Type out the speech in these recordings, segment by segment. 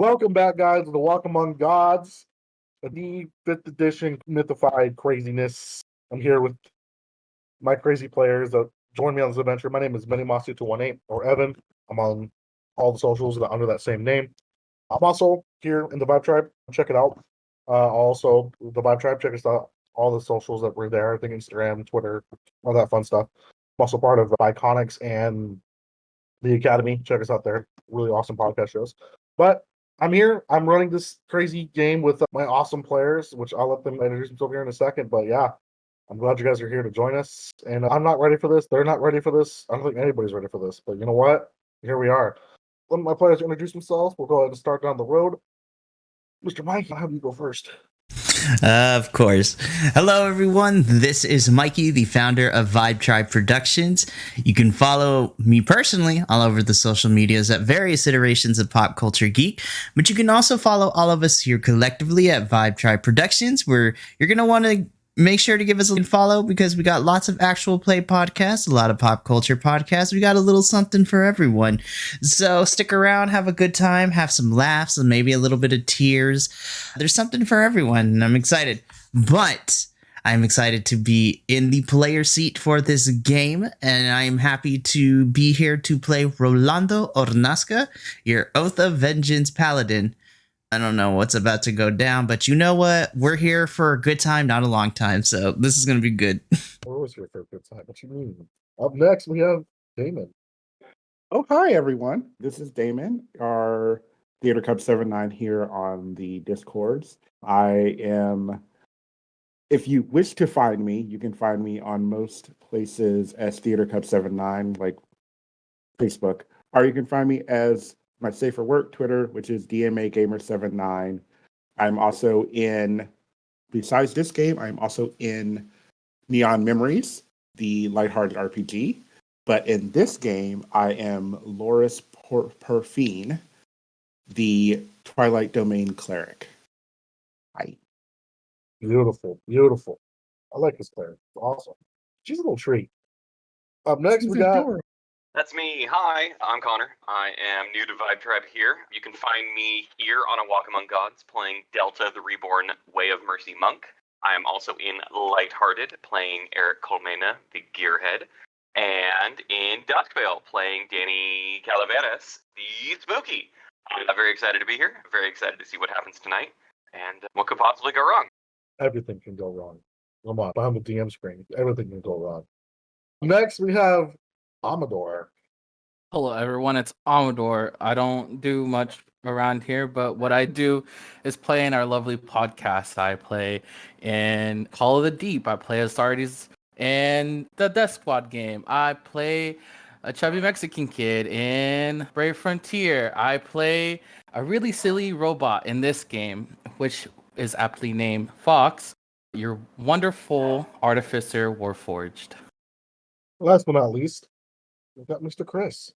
Welcome back, guys, to the Walk Among Gods, the 5th edition mythified craziness. I'm here with my crazy players that join me on this adventure. My name is ManyMossy218, or Evan. I'm on all the socials that under that same name. I'm also here in the Vibe Tribe. Check it out. Also, the Vibe Tribe, check us out. All the socials that were there. I think Instagram, Twitter, all that fun stuff. I'm also part of Kronix and the Academy. Check us out there. Really awesome podcast shows. But I'm here. I'm running this crazy game with my awesome players, which I'll let them introduce themselves here in a second. But yeah, I'm glad you guys are here to join us. And I'm not ready for this. They're not ready for this. I don't think anybody's ready for this. But you know what? Here we are. Let my players introduce themselves. We'll go ahead and start down the road. Mr. Mike, I'll have you go first. Of course. Hello, everyone. This is Mikey, the founder of Vibe Tribe Productions. You can follow me personally all over the social medias at various iterations of Pop Culture Geek, but you can also follow all of us here collectively at Vibe Tribe Productions, where you're going to want to make sure to give us a follow because we got lots of actual play podcasts, a lot of pop culture podcasts. We got a little something for everyone. So stick around, have a good time, have some laughs, and maybe a little bit of tears. There's something for everyone, and I'm excited. But I'm excited to be in the player seat for this game, and I'm happy to be here to play Rolando Ornasca, your Oath of Vengeance Paladin. I don't know what's about to go down, but you know what? We're here for a good time, not a long time, so this is going to be good. We're always here for a good time. What you mean? Up next, we have Damon. Oh, hi, everyone. This is Damon, our Theater Cup 7-9 here on the Discords. If you wish to find me, you can find me on most places as Theater Cup 7-9, like Facebook, or you can find me as my safer work Twitter, which is DMA Gamer 79. I'm also besides this game, I'm also in Neon Memories, the lighthearted RPG. But in this game, I am Lhoris Perphine, the Twilight Domain Cleric. Hi. Beautiful, beautiful. I like this player. Awesome. She's a little treat. Up next, we got... That's me. Hi, I'm Connor. I am new to Vibe Tribe here. You can find me here on A Walk Among Gods playing Delta, the Reborn Way of Mercy Monk. I am also in Lighthearted playing Eric Colmena, the Gearhead. And in Duskvale playing Danny Calaveras, the Spooky. I'm very excited to be here. I'm very excited to see what happens tonight. And what could possibly go wrong? Everything can go wrong. Come on, behind the DM screen, everything can go wrong. Next, we have Amador. Hello, everyone. It's Amador. I don't do much around here, but what I do is play in our lovely podcast. I play in Call of the Deep. I play Astartes in the Death Squad game. I play a chubby Mexican kid in Brave Frontier. I play a really silly robot in this game, which is aptly named Fawkes, your wonderful Artificer Warforged. Last but not least, we've got Mr. Chris.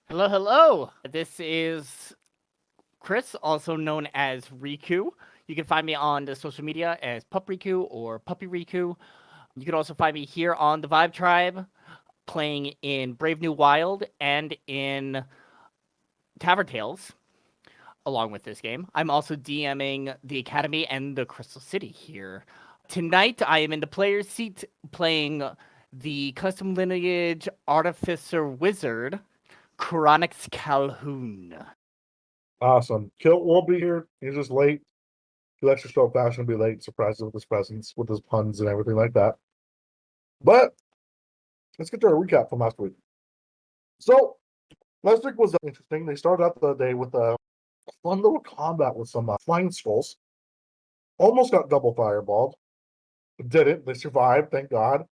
Hello, hello. This is Chris, also known as Riku. You can find me on the social media as Pup Riku or Puppy Riku. You can also find me here on the Vibe Tribe, playing in Brave New Wild and in Tavern Tales, along with this game. I'm also DMing the Academy and the Crystal City here. Tonight, I am in the player's seat playing the custom lineage Artificer Wizard, Kronix Calhoun. Awesome. Kilt won't be here. He's just late. He likes to show up fast and be late, surprise us with his presence, with his puns and everything like that. But let's get to our recap from last week. So, last week was interesting. They started out the day with a fun little combat with some flying skulls. Almost got double fireballed. Didn't. They survived, thank God.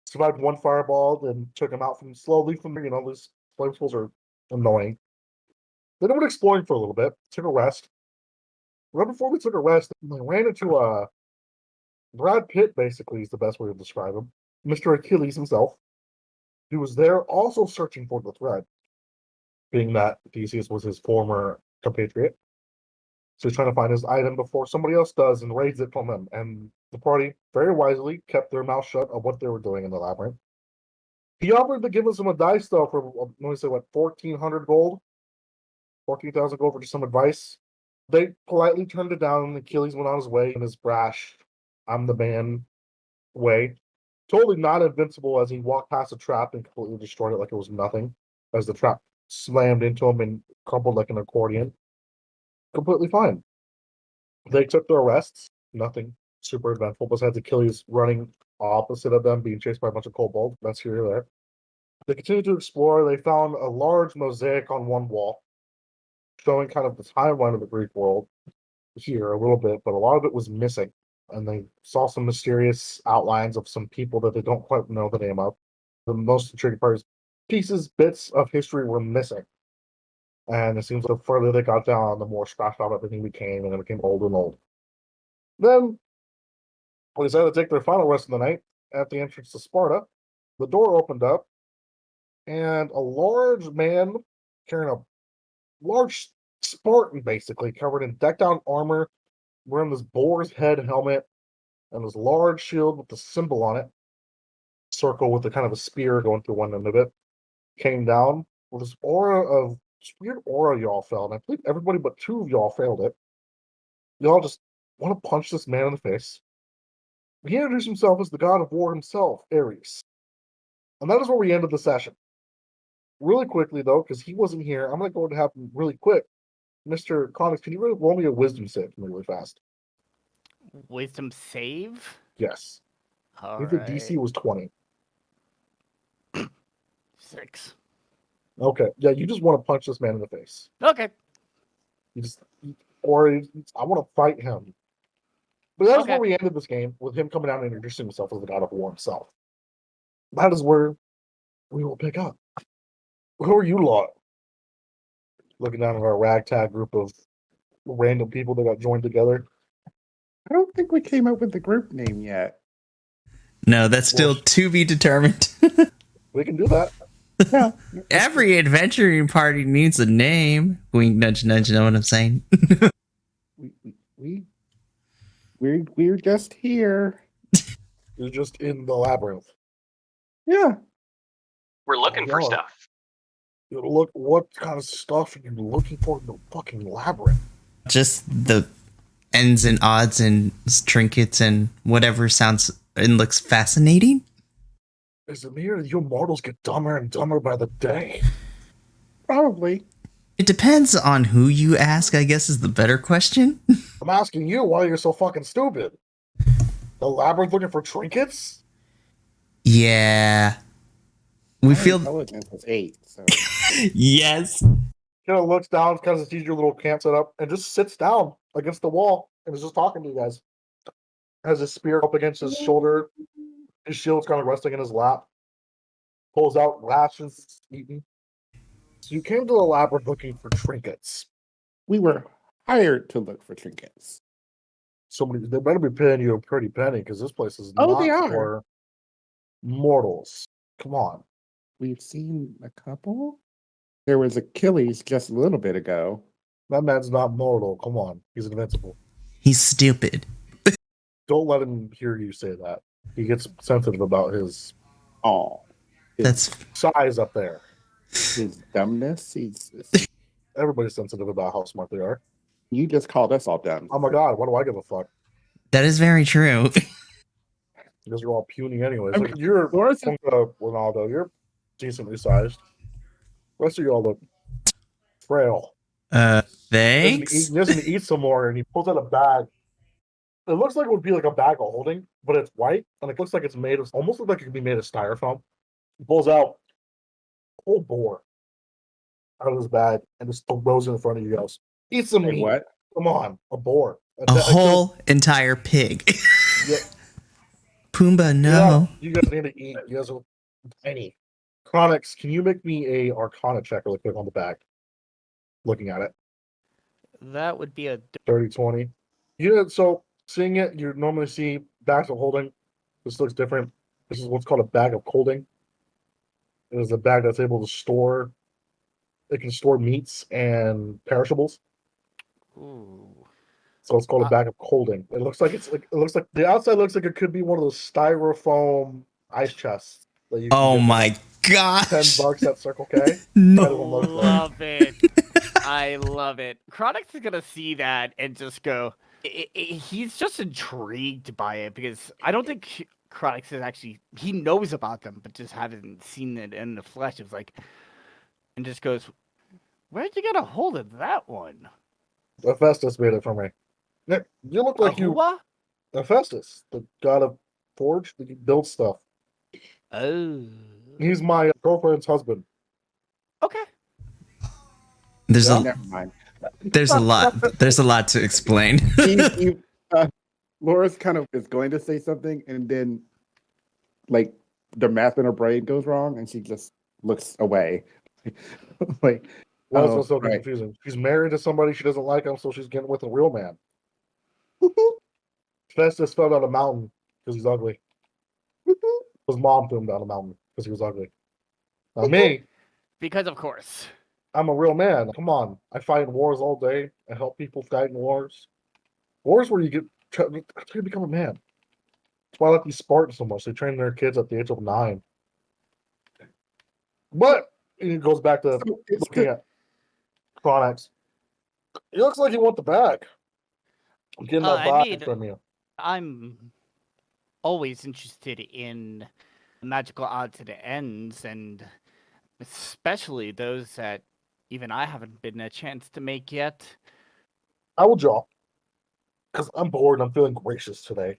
Survived one fireball and took him out these flame skulls are annoying. Then they went exploring for a little bit, took a rest. Right before we took a rest, we ran into Brad Pitt, basically, is the best way to describe him. Mr. Achilles himself. He was there also searching for the thread, being that Theseus was his former compatriot. So he's trying to find his item before somebody else does and raids it from him. And the party very wisely kept their mouth shut of what they were doing in the labyrinth. He offered to give us some a dice, though, for, 1,400 gold. 14,000 gold for just some advice. They politely turned it down, and Achilles went on his way in his brash, I'm the man way. Totally not invincible as he walked past the trap and completely destroyed it like it was nothing, as the trap slammed into him and crumpled like an accordion. Completely fine. They took their rests. Nothing super eventful besides Achilles running opposite of them, being chased by a bunch of kobolds. That's here or there. They continued to explore. They found a large mosaic on one wall, showing kind of the timeline of the Greek world here a little bit, but a lot of it was missing. And they saw some mysterious outlines of some people that they don't quite know the name of. The most intriguing part is pieces, bits of history were missing. And it seems the further they got down, the more scratched out everything became, and it became old and old. Then they decided to take their final rest of the night at the entrance to Sparta. The door opened up, and a large man carrying a large Spartan, basically, covered in decked out armor, wearing this boar's head helmet, and this large shield with the symbol on it, circle with a kind of a spear going through one end of it, came down with this aura of this weird aura y'all felt. And I believe everybody but two of y'all failed it. Y'all just want to punch this man in the face. He introduced himself as the god of war himself, Ares. And that is where we ended the session. Really quickly, though, because he wasn't here, I'm going to go and have him really quick. Mr. Kronix, can you roll me a wisdom save for me really fast? Wisdom save? Yes. All I think the DC was 20. 6. Okay. Yeah, you just want to punch this man in the face. Okay. You just, I want to fight him. But that is Okay. where we ended this game, with him coming out and introducing himself as the god of war himself. That is where we will pick up. Who are you lot? Looking down at our ragtag group of random people that got joined together. I don't think we came up with the group name yet. No, that's still to be determined. We can do that. Yeah. Every adventuring party needs a name. Wink, nudge, nudge. You know what I'm saying? We're just here. You're just in the labyrinth. Yeah. We're looking for Yeah. stuff. You look, what kind of stuff are you looking for in the fucking labyrinth? Just the ends and odds and trinkets and whatever sounds and looks fascinating. Is it me or do you mortals get dumber and dumber by the day? Probably. It depends on who you ask, I guess is the better question. I'm asking you why you're so fucking stupid. The labyrinth looking for trinkets? Yeah. We My feel intelligence was 8, so yes. Kind of looks down, kind of sees your little camp set up, and just sits down against the wall and is just talking to you guys. Has his spear up against his shoulder. His shield's kind of resting in his lap. Pulls out lashes, eating. So you came to the labyrinth looking for trinkets. we were hired to look for trinkets. They better be paying you a pretty penny because this place is Oh, not they are. for mortals. Come on. We've seen a couple. There was Achilles just a little bit ago. That man's not mortal. Come on. He's invincible. He's stupid. Don't let him hear you say that. He gets sensitive about his Oh, That's size up there. his dumbness. Everybody's sensitive about how smart they are. You just called us all dumb. Oh my god, why do I give a fuck? that is very true. Because you're all puny anyways. Okay, Like, you're Lhoris is- Ronaldo, you're decently sized. The rest of y'all look frail. Thanks. He doesn't eat some more, and he pulls out a bag. It looks like it would be like a bag of holding, but it's white, and it looks like it's made of, almost looks like it could be made of styrofoam. He pulls out a whole boar out of his bag and just throws it in front of you guys. Eat some Wait, meat. what? Come on, a boar. A whole entire pig. Yeah. Pumbaa, no. Yeah, you guys need to eat. You guys are tiny. Kronix, can you make me a Arcana check really quick on the back? Looking at it. That would be a 30, 20. So seeing it, you normally see bags of holding. This looks different. This is what's called a bag of holding. It is a bag that's able to store. It can store meats and perishables. ooh. So it's called a bag of holding. It looks like the outside looks like it could be one of those styrofoam ice chests that you can Oh get my gosh. $10 at Circle K. No. Everyone loves that. Love it. I love it. Kronix is gonna see that and just go. He's just intrigued by it because I don't think Kronix is actually. He knows about them, but just haven't seen it in the flesh. It's like, and just goes, "Where'd you get a hold of that one?" Hephaestus made it for me. Nick, you look like you. Ahua? Hephaestus, the god of Forge, that builds stuff. Oh. He's my girlfriend's husband. Okay. There's Yeah. a Never mind. there's a lot to explain. Lhoris kind of is going to say something, and then, like, the math in her brain goes wrong, and she just looks away. Like, Why is oh, this so right. confusing? She's married to somebody she doesn't like him, so she's getting with a real man. Hephaestus fell down a mountain because he's ugly. His mom threw him down a mountain because he was ugly. Now me, Because of course. I'm a real man. Come on, I fight in wars all day. I help people fight in wars. Wars where you try to become a man. That's why I like these Spartans so much. They train their kids at the age of 9. But it goes back to So it's looking at Kronix. He looks like he want the bag. I'm getting that I bag mean- from you. I'm always interested in magical odds and ends, and especially those that even I haven't been a chance to make yet. I will draw. Because I'm bored and I'm feeling gracious today.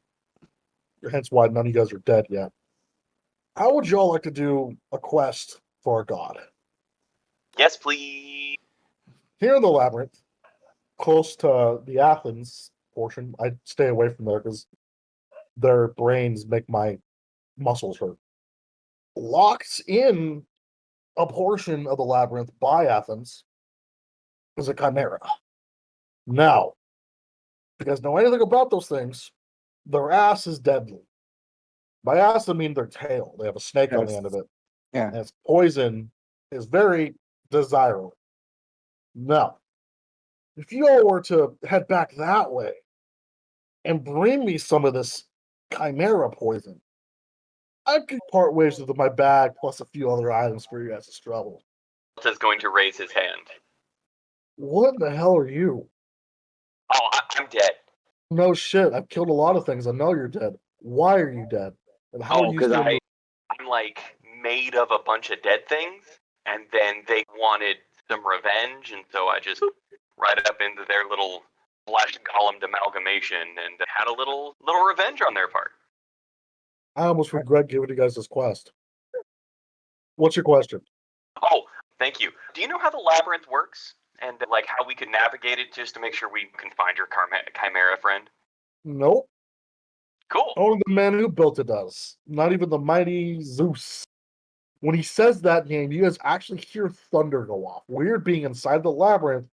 Hence why none of you guys are dead yet. How would y'all like to do a quest for a god? Yes, please. Here in the labyrinth, close to the Athens portion, I stay away from there because their brains make my muscles hurt. Locked in a portion of the labyrinth by Athens is a chimera. Now, if you guys know anything about those things, their ass is deadly. By ass, I mean their tail. They have a snake on the Yes. end of it. Yeah. And its poison is very desirable. Now, if you all were to head back that way and bring me some of this chimera poison, I could part ways with my bag plus a few other items for you guys to struggle. Is going to raise his hand. What the hell are you? Oh, I'm dead. No shit. I've killed a lot of things. I know you're dead. Why are you dead? And how Oh, are you because still I'm like made of a bunch of dead things, and then they wanted some revenge, and so I just right up into their little flesh columned amalgamation and had a little revenge on their part. I almost regret giving you guys this quest. What's your question? Oh, thank you. Do you know how the labyrinth works? And like how we can navigate it just to make sure we can find your chimera friend? Nope. Cool. Only the man who built it does. Not even the mighty Zeus. When he says that name, you guys actually hear thunder go off. Weird being inside the labyrinth,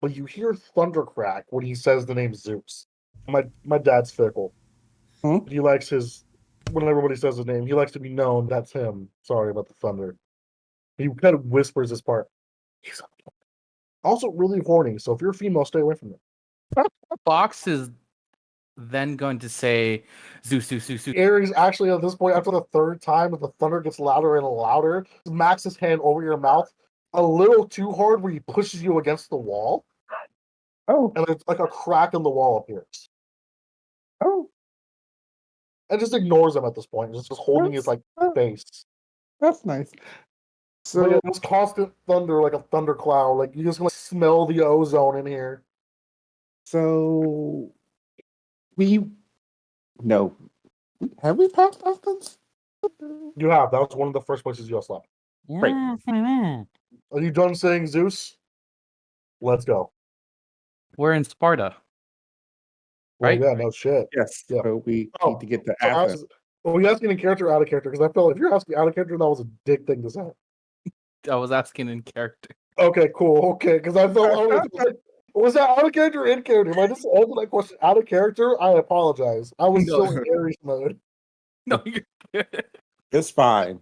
but you hear thunder crack when he says the name Zeus. My dad's fickle. Hmm? He likes when everybody says his name, he likes to be known that's him. Sorry about the thunder. He kind of whispers this part. He's also really horny, so if you're a female, stay away from him. Fawkes is then going to say Zeus. Ares actually at this point, after the third time, as the thunder gets louder and louder, smacks his hand over your mouth a little too hard where he pushes you against the wall, Oh, and it's like a crack in the wall appears. oh, And just ignores him at this point, just holding his like face. that's nice. So So yeah, this constant thunder, like a thundercloud, like you just gonna smell the ozone in here. So no. Have we passed Athens? You have. That was one of the first places you all slept. Great. Are you done saying Zeus? Let's go. We're in Sparta. Well, Right? yeah, no shit. Yes. Yeah. So we Oh, need to get to So Athens. are you asking in character or out of character? Because I felt if you're asking out of character, that was a dick thing to say. I was asking in character. Okay, cool. Okay, because I felt was that out of character or in character? If I just answered that question out of character, I apologize. I was No. still in Aries mode. No, you're good. It's fine.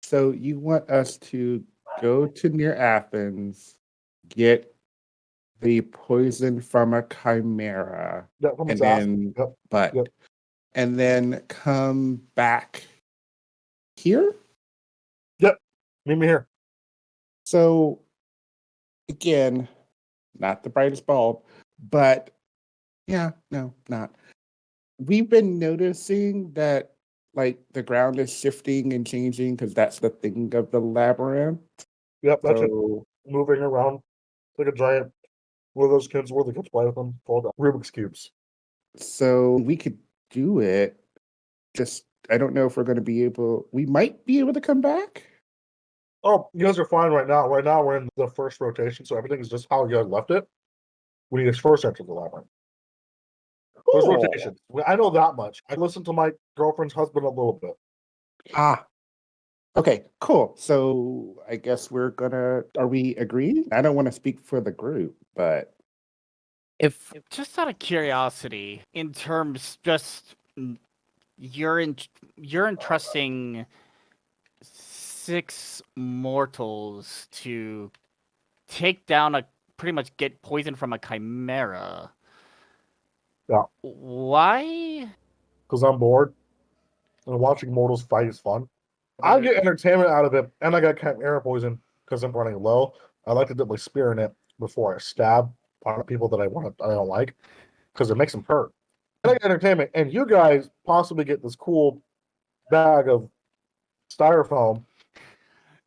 So you want us to go to near Athens, get the poison from a chimera, Yeah, from and his ass. then Yep. Yep. and then come back here. Meet me here. So again, not the brightest bulb, but yeah, no, not. We've been noticing that like the ground is shifting and changing because that's the thing of the labyrinth. Yep, that's it. So Moving around like a giant. One of those kids where the kids play with them called Rubik's cubes. so we could do it. Just I don't know if we're going to be able. We might be able to come back. Oh, you guys are fine right now. Right now we're in the first rotation, so everything is just how you guys left it when you first entered the labyrinth. There's Cool. rotations. I know that much. I listened to my girlfriend's husband a little bit. Ah. Okay, cool. So I guess we're gonna. Are we agreed? I don't want to speak for the group, but If Just out of curiosity, in terms just you're entrusting 6 mortals to take down pretty much get poisoned from a chimera. Yeah. Why? Because I'm bored. And watching mortals fight is fun. I get entertainment out of it, and I got chimera poison because I'm running low. I like to dip my spear in it before I stab people that I don't like, because it makes them hurt. And I get entertainment, and you guys possibly get this cool bag of styrofoam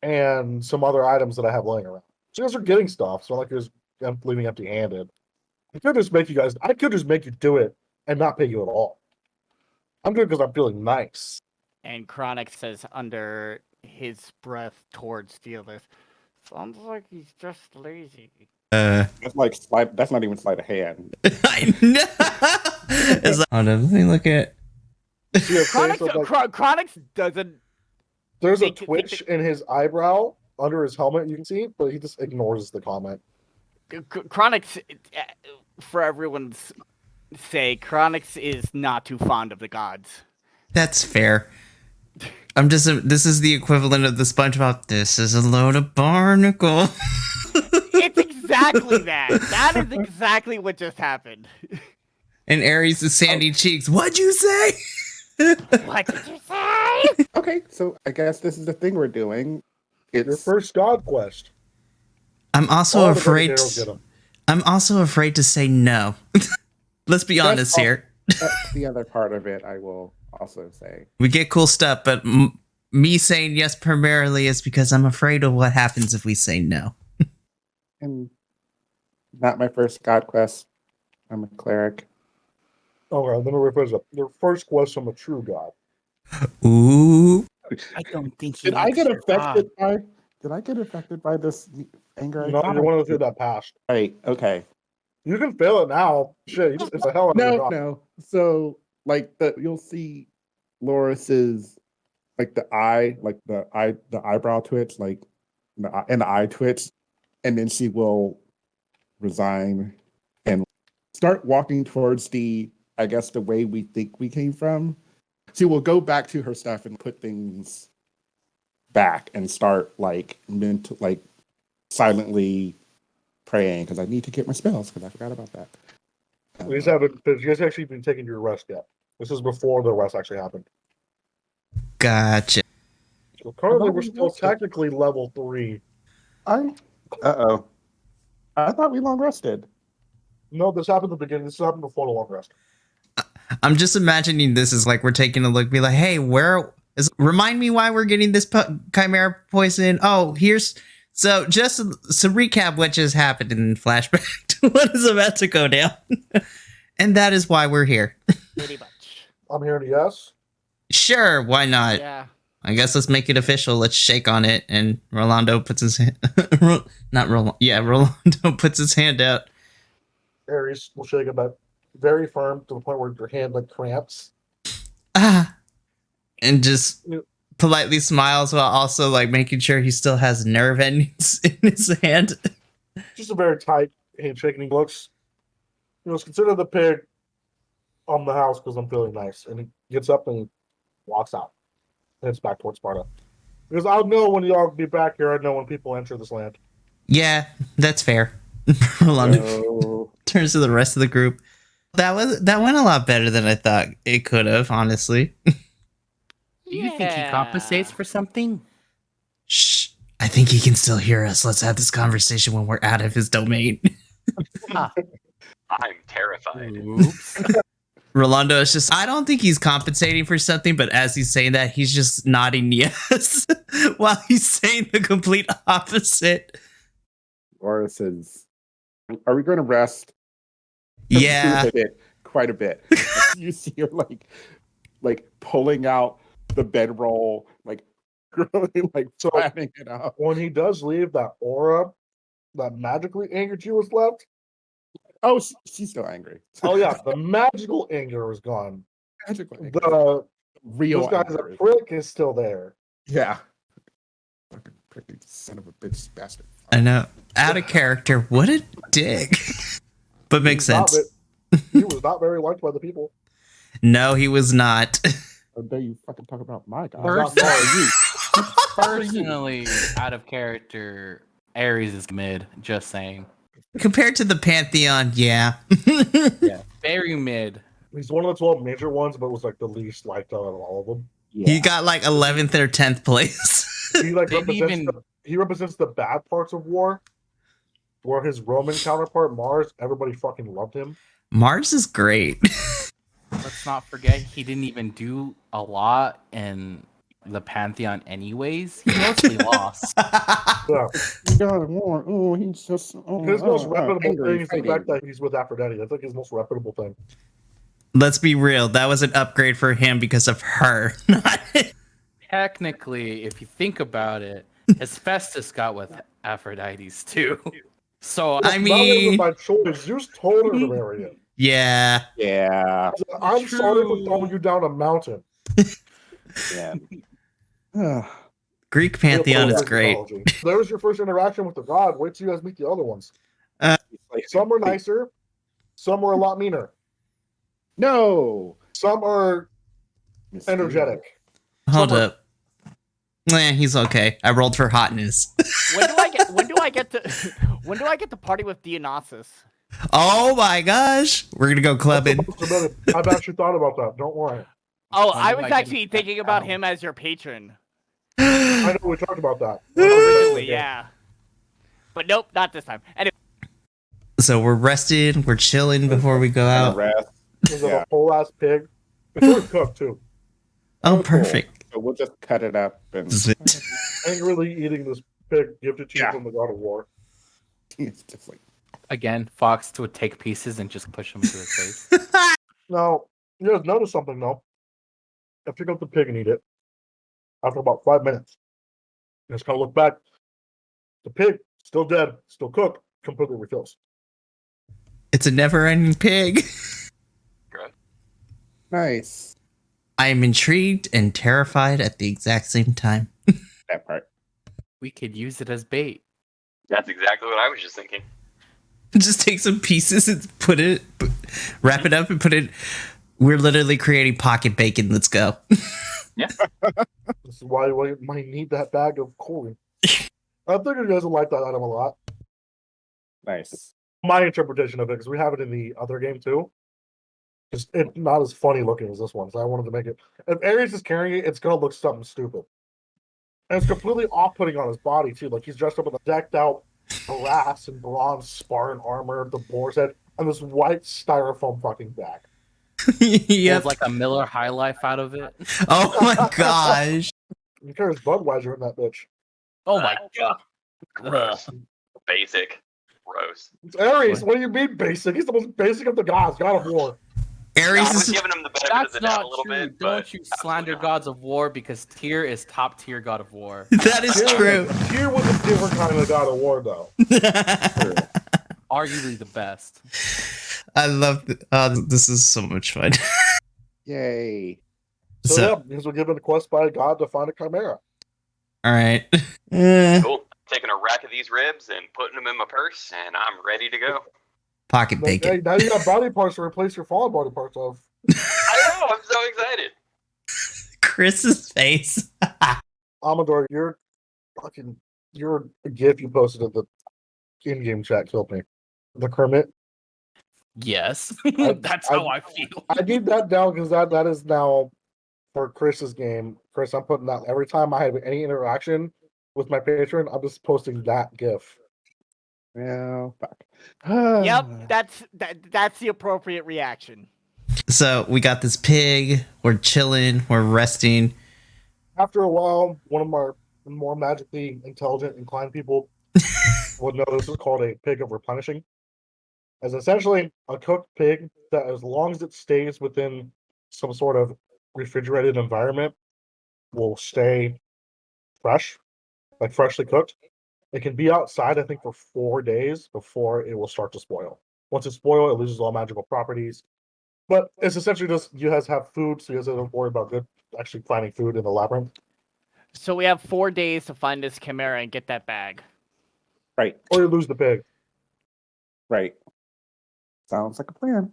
and some other items that I have laying around. So you guys are getting stuff. So like you're just leaving empty-handed. I could just make you do it and not pay you at all. I'm good because I'm feeling nice. And Kronix says under his breath towards the others, sounds like he's just lazy. that's like sleight. That's not even sleight of hand. I know. It's like, hold on, let me look at. See a face of, like, Kronix doesn't. there's a Make it- twitch in his eyebrow under his helmet, you can see, but he just ignores the comment. Kronix, for everyone's sake, Kronix is not too fond of the gods. That's fair. I'm just. This is the equivalent of the SpongeBob. This is a load of barnacle. It's exactly that. That is exactly what just happened. And Aries' sandy cheeks. What'd you say? What did you say? Okay, so I guess this is the thing we're doing. Your It's first god quest. I'm also All the afraid. heroes get 'em. I'm also afraid to say no. Let's be That's honest here. that's the other part of it. I will also say. We get cool stuff, but me saying yes primarily is because I'm afraid of what happens if we say no. And not my first god quest. I'm a cleric. Okay, let me rephrase it. Your first quest from a true god. Ooh. I don't think Did I get affected by? Did I get affected by this anger? I No, thought you're I one of the did. two that passed. Right. Okay. You can fail it now. Shit, you just it's the hell out of your No, god. no. So like you'll see Lhoris's like the eyebrow twitch, like the eye twitch, and then she will resign and start walking towards the way we think we came from. She will go back to her stuff and put things back and start like silently praying because I need to get my spells because I forgot about that. You guys actually been taking your rest yet. This is before the rest actually happened. Gotcha. So currently we're we still rested. technically level 3. I thought we long rested. No, this happened at the beginning. This happened before the long rest. I'm just imagining this is like we're taking a look, be like, hey, remind me why we're getting this chimera poison. Oh, so just to recap what just happened in flashback to what is about to go down. And that is why we're here. Pretty much. I'm hearing a yes. Sure, why not? Yeah. I guess let's make it official. Let's shake on it. And Rolando puts his hand, Rolando puts his hand out. Aries will shake it back very firm to the point where your hand like cramps. And just politely smiles while also like making sure he still has nerve endings in his hand. Just a very tight handshake, and he looks. He goes, consider the pig on the house because I'm feeling nice. And he gets up and walks out. Heads back towards Sparta. Because I'll know when y'all be back here. I know when people enter this land. Yeah, that's fair. Rolando So, turns to the rest of the group. That went a lot better than I thought it could have, honestly. Do you think he compensates for something? Shh. I think he can still hear us. Let's have this conversation when we're out of his domain. I'm terrified. Oops. Rolando is just, I don't think he's compensating for something, but as he's saying that, he's just nodding yes while he's saying the complete opposite. Lhoris says, are we going to rest? Yeah. Quite a bit. You see her like pulling out the bedroll, like really like So- flattening it out. When he does leave, that aura, that magically angered you was left. Oh, she's still angry. Oh yeah, the magical anger is gone. Magically angry. The Real this guy's anger. a prick is still there. Yeah. Fucking prickly son of a bitch bastard. I know. Out of character. What a dick. But makes He was not sense. He was not very liked by the people. No, he was not. How dare you fucking talk about my guy? First- Not you. Personally, out of character, Ares is mid. Just saying. Compared to the Pantheon, yeah. Yeah, very mid. He's one of the 12 major ones, but was like the least liked out of all of them. Yeah. He got like 11th or 10th place. He like Didn't he represents the bad parts of war. Where his Roman counterpart Mars, everybody fucking loved him. Mars is great. Let's not forget he didn't even do a lot in the Pantheon anyways. He mostly lost. Yeah. God, war. Oh, he's just His most reputable angry thing is the fighting. fact that he's with Aphrodite. That's like his most reputable thing. Let's be real. That was an upgrade for him because of her. Technically, if you think about it, Hephaestus got with Aphrodite's too. So I That mean, wasn't by choice. Zeus told her to marry him. yeah. Yeah. He said, I'm sorry for True. throwing you down a mountain. Yeah. Greek Pantheon is Real great. astrology. There was your first interaction with the god. Wait till you guys meet the other ones. Like, Some were nicer. Some were a lot meaner. No. Some are energetic. Hold Someone- up. Nah, he's okay. I rolled for hotness. When do I get to party with Dionysus? Oh my gosh. We're going to go clubbing. I've actually thought about that. Don't worry. Oh, When I do was I get actually to thinking that about down? him as your patron. I know we talked about that. Originally, yeah. But nope, not this time. Anyway, So we're rested. We're chilling before we go out. Rest. There's Yeah. a whole ass pig. It's already cooked too. Oh, perfect. So we'll just cut it up and Angrily eating this pig gifted to you Yeah. from the God of War. it's just like again, Fawkes would take pieces and just push them into his face. Now, you guys notice something though. I pick up the pig and eat it. After about 5 minutes, just kind of look back. The pig, still dead, still cooked, completely refills. It's a never-ending pig. Good. nice. I am intrigued and terrified at the exact same time. That part. We could use it as bait. That's exactly what I was just thinking. Just take some pieces and wrap it up and put it. We're literally creating pocket bacon. Let's go. This is why you might need that bag of corn. I think you guys will like that item a lot. Nice. My interpretation of it, because we have it in the other game too. It's not as funny looking as this one, so I wanted to make it. If Ares is carrying it, it's gonna look something stupid. And it's completely off-putting on his body too. Like he's dressed up in a decked out brass and bronze Spartan armor, the boar's head, and this white styrofoam fucking bag. Yep. Yep. Like a Miller High Life out of it. Oh my gosh. He carries Budweiser in that bitch. Oh my god. Gross. Basic. Gross. It's Ares. What do you mean basic? He's the most basic of the gods. God of War. I Ares was is giving him the benefit of That's the doubt not a little true. bit. Don't but you slander absolutely not. gods of war because Tyr is top tier god of war. that is true. Tyr was a different kind of God of War, though. Arguably the best. I love this is so much fun. Yay. So, So, yeah, because we're given a quest by a god to find a chimera. all right. Eh, Cool. Taking a rack of these ribs and putting them in my purse, and I'm ready to go. pocket Like, hey, bacon. now you got body parts to replace your fallen body parts of. I know. I'm so excited. Chris's face. Amador, your GIF you posted at the in-game chat killed me. The Kermit. Yes. I- That's I- how I feel. I need that down because that is now for Chris's game. Chris, I'm putting that every time I have any interaction with my Patreon, I'm just posting that GIF. Well, fuck. Yep, that's the appropriate reaction. So we got this pig. We're chilling. We're resting. After a while, one of our more magically intelligent, inclined people would know this is called a pig of replenishing. As essentially a cooked pig that, as long as it stays within some sort of refrigerated environment, will stay fresh, like freshly cooked. It can be outside, I think, for 4 days before it will start to spoil. Once it's spoiled, it loses all magical properties. But it's essentially just you guys have food, so you guys don't worry about actually finding food in the labyrinth. So we have 4 days to find this chimera and get that bag. Right. Or you lose the pig. Right. Sounds like a plan.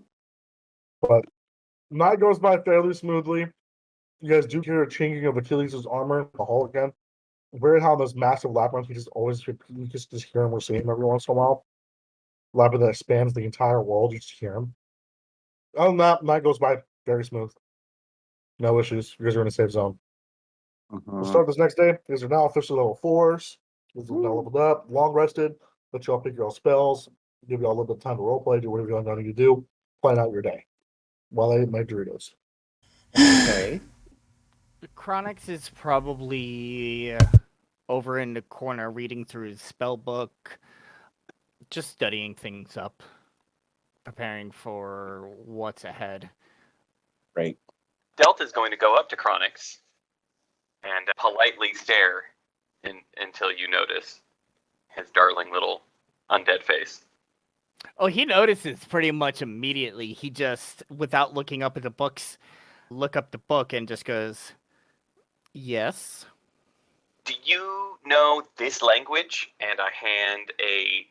But night goes by fairly smoothly. You guys do hear a chinking of Achilles' armor in the hall again. Weird how this massive labyrinth, you just hear him or see him every once in a while. Labyrinth that spans the entire world, you just hear him. Other than that, night goes by very smooth. No issues. You guys are in a safe zone. We'll start this next day. You guys are now officially level 4s. You guys are now leveled up, long rested. Let you all pick your own spells. Give you all a little bit of time to roleplay, do whatever you need to do. Plan out your day. While I eat my Doritos. Okay. Kronix is probably over in the corner reading through his spell book, just studying things up, preparing for what's ahead. Right. Delta's going to go up to Kronix and politely stare until you notice his darling little undead face. Oh, he notices pretty much immediately. He just, without looking up at the books, look up the book and just goes, yes. Do you know this language? And I hand a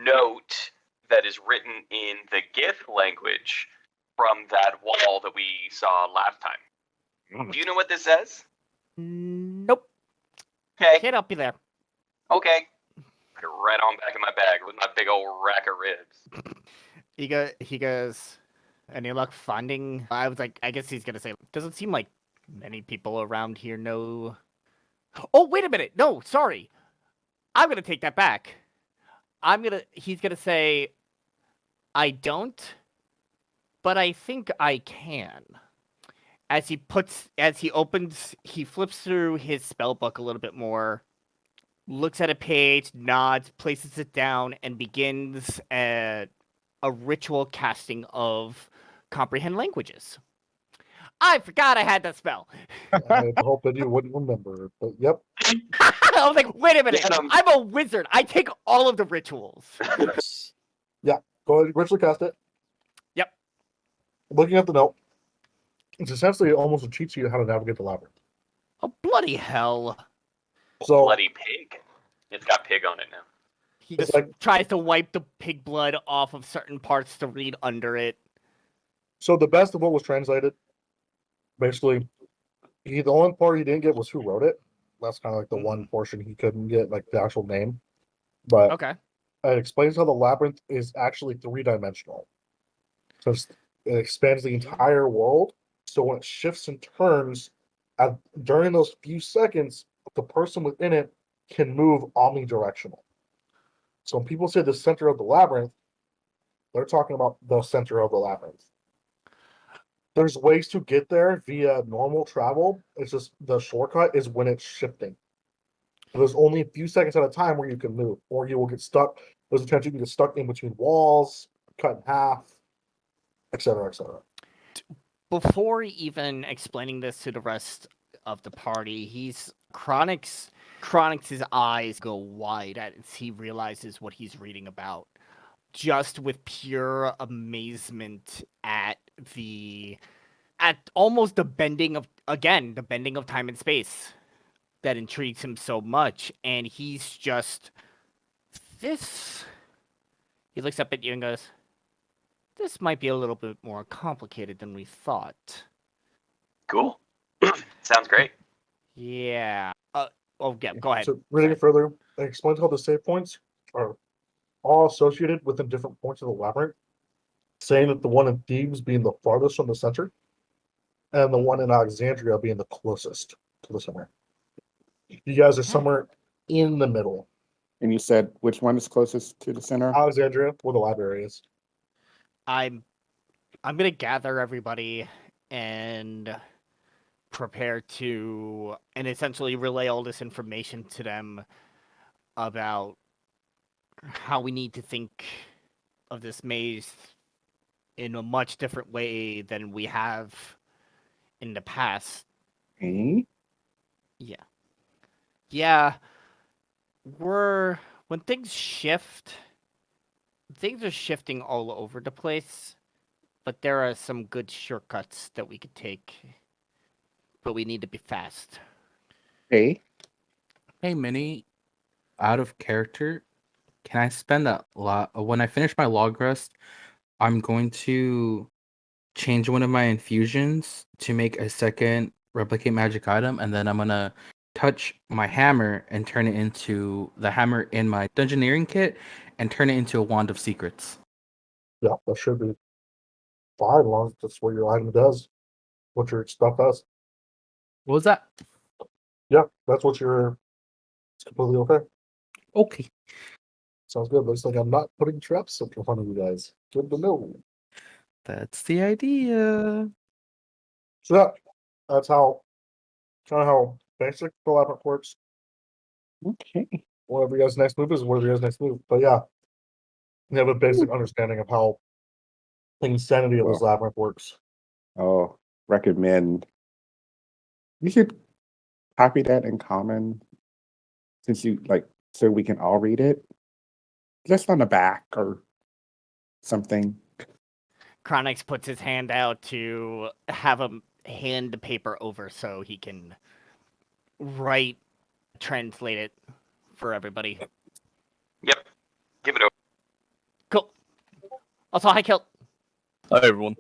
note that is written in the Gith language from that wall that we saw last time. Do you know what this says? Nope. Okay. Can't help you there. Okay. Put it right on back in my bag with my big old rack of ribs. He goes, any luck finding? I was like, I guess he's gonna say, doesn't seem like many people around here know. Oh, wait a minute. No, sorry. I'm gonna take that back. He's gonna say, I don't, but I think I can. As he flips through his spell book a little bit more, looks at a page, nods, places it down, and begins a ritual casting of Comprehend Languages. I forgot I had that spell. I hope that you wouldn't remember, but yep. I was like, wait a minute. Get 'em. I'm a wizard. I take all of the rituals. Yeah, go ahead, ritually cast it. Yep. Looking at the note, it's essentially almost a cheat sheet how to navigate the labyrinth. Oh, bloody hell. So, Bloody pig. It's got pig on it now. He It's just like- tries to wipe the pig blood off of certain parts to read under it. so the best of what was translated, basically, the only part he didn't get was who wrote it. That's kind of like the one portion he couldn't get, like the actual name. But Okay. it explains how the labyrinth is actually 3-dimensional. So it expands the entire world. So when it shifts and turns, during those few seconds, the person within it can move omnidirectional. So when people say the center of the labyrinth, they're talking about the center of the labyrinth. There's ways to get there via normal travel. It's just the shortcut is when it's shifting. There's only a few seconds at a time where you can move, or you will get stuck. There's a chance you can get stuck in between walls, cut in half, etc., etc. Before even explaining this to the rest of the party, Kronix's eyes go wide as he realizes what he's reading about. Just with pure amazement at almost the bending of time and space that intrigues him so much. And he's just, he looks up at you and goes, this might be a little bit more complicated than we thought. Cool. Sounds great. Yeah. Yeah, go ahead. So reading it further, it explains how the save points are all associated within different points of the labyrinth, saying that the one in Thebes being the farthest from the center, and the one in Alexandria being the closest to the center. You guys are somewhere in the middle. And you said which one is closest to the center? Alexandria, where the library is. I'm gonna gather everybody and prepare to and essentially relay all this information to them about how we need to think of this maze in a much different way than we have in the past. Okay. Yeah, when things shift, things are shifting all over the place, but there are some good shortcuts that we could take, but we need to be fast. Okay. Hey, Minnie, out of character, can I spend that when I finish my log rest? I'm going to change one of my infusions to make a second replicate magic item, and then I'm gonna touch my hammer and turn it into the hammer in my dungeoneering kit and turn it into a wand of secrets. Yeah, that should be fine as long as that's what your item does, what your stuff does. What was that? Yeah, that's what you're. It's completely okay. Okay. Sounds good. Looks like I'm not putting traps up in front of you guys. Good to know. That's the idea. So yeah, that's how kind of how basic the labyrinth works. Okay. Whatever your guys' next move is, whatever your guys' next move. But yeah, you have a basic understanding of how the insanity of this labyrinth works. Oh, recommend. You should copy that in common since you so we can all read it. Just on the back or something. Kronix puts his hand out to have him hand the paper over so he can translate it for everybody. Yep. Give it over. Cool. Also, hi, Kilt. Hi, everyone.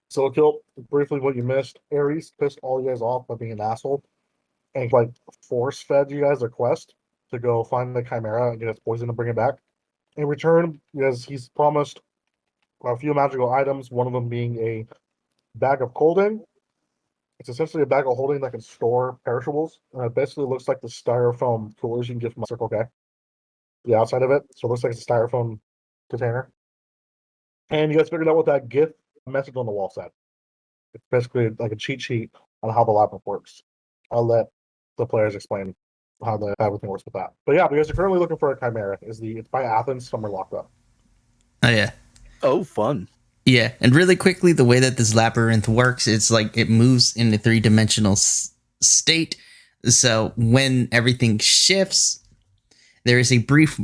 So Kilt, briefly what you missed, Ares pissed all you guys off by being an asshole and force fed you guys a quest to go find the Chimera and get its poison and bring it back. In return, because he's promised a few magical items, one of them being a bag of holding. It's essentially a bag of holding that can store perishables. And it basically looks like the styrofoam coolers you can get from Circle K. The outside of it. So it looks like it's a styrofoam container. And you guys figured out what that gift message on the wall said. It's basically like a cheat sheet on how the labyrinth works. I'll let the players explain how everything works with that. But yeah, because you're currently looking for a Chimera. It's by Athens, somewhere locked up. Oh yeah. Oh, fun. Yeah, and really quickly, the way that this labyrinth works, it's like it moves in a three-dimensional state. So when everything shifts, there is a brief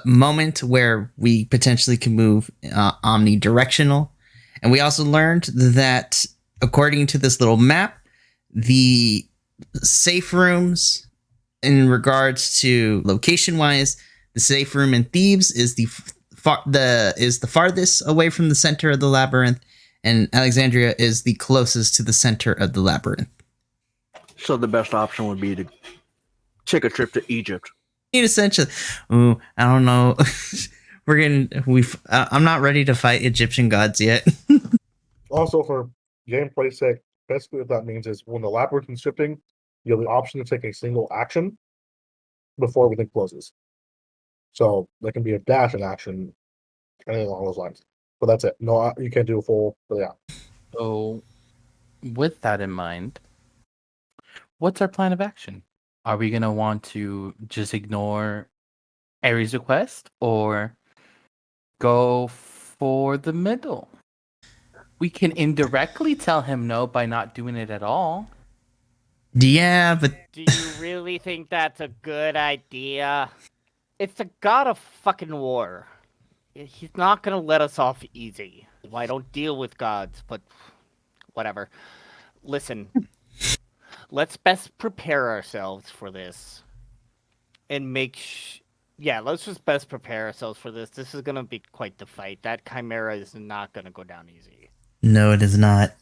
moment where we potentially can move omnidirectional. And we also learned that, according to this little map, the safe rooms, in regards to location-wise, the safe room in Thebes is the farthest away from the center of the labyrinth, and Alexandria is the closest to the center of the labyrinth. So the best option would be to take a trip to Egypt. Essentially, I don't know. I'm not ready to fight Egyptian gods yet. Also, for gameplay sake, basically what that means is when the labyrinth is shifting, you have the option to take a single action before everything closes. So there can be a dash in action, anything along those lines. But that's it. No, you can't do a full. But yeah. So, with that in mind, what's our plan of action? Are we gonna want to just ignore Ares' request or go for the middle? We can indirectly tell him no by not doing it at all. Yeah, but Do you really think that's a good idea? It's the god of fucking war. He's not gonna let us off easy. I don't deal with gods, but whatever. Listen, let's best prepare ourselves for this. And let's just best prepare ourselves for this. This is gonna be quite the fight. That Chimera is not gonna go down easy. no, it is not.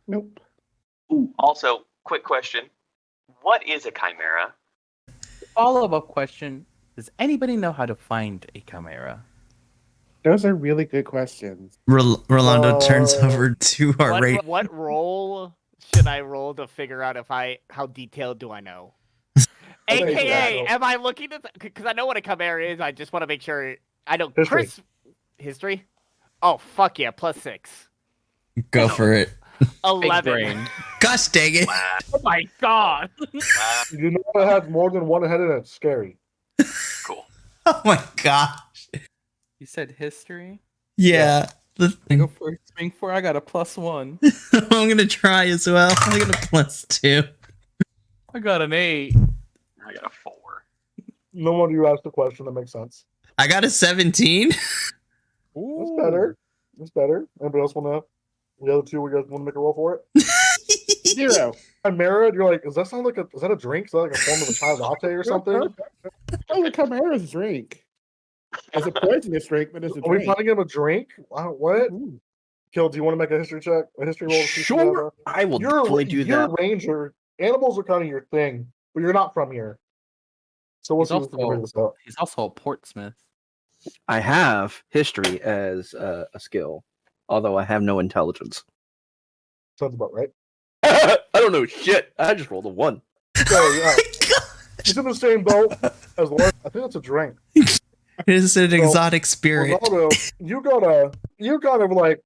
Nope. Also, quick question. What is a Chimera? Follow-up question. Does anybody know how to find a Chimera? Those are really good questions. Rolando turns over to our What role should I roll to figure out how detailed do I know? think it's AKA, natural. am I looking at because I know what a chimera is. I just want to make sure I know History. Chris history. Oh fuck yeah, +6. Go for it. Big 11. brain. Gosh dang it. Oh my god. You know it has more than one head and it's scary. Cool. Oh my gosh. You said history. Yeah. I go for swing 4. I got a +1. I'm gonna try as well. I got a +2. I got an 8. I got a 4. No wonder you asked the question. That makes sense. I got a 17. That's better. That's better. Anybody else want to? The other two, we guys want to make a roll for it? 0. Chimera, you're like, does that sound like is that a drink? Is that like a form of a chai latte or something? Oh, the Chimera's drink. It's a poisonous drink, but it's a Are we drink. calling him a drink? What? Ooh. Kill, do you want to make a history check? A history roll? to see if you Sure, have I will You're definitely do you're that. a ranger. Animals are kind of your thing, but you're not from here. So we'll He's see if we can figure this out. He's also a Portsmith. I have history as a skill, although I have no intelligence. Sounds about right. I don't know shit. I just rolled a 1. So yeah, he's in the same boat as Lhoris. I think that's a drink. It is an exotic spirit. Rolando, you got a like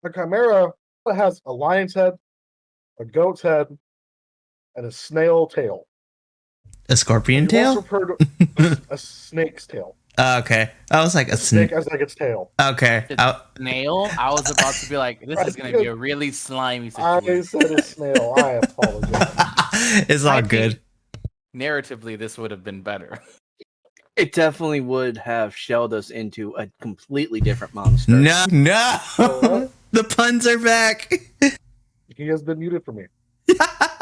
a chimera that has a lion's head, a goat's head, and a snail tail. A scorpion You've tail? also heard a snake's tail. Okay. I was like a Snake snake. as like its tail. Okay. Snail? I was about to be like, this is going to be a really slimy I situation. said a snail. I apologize. It's all I think- good. Narratively, this would have been better. It definitely would have shelled us into a completely different monster. No, no. Alright. The puns are back. He has been muted for me.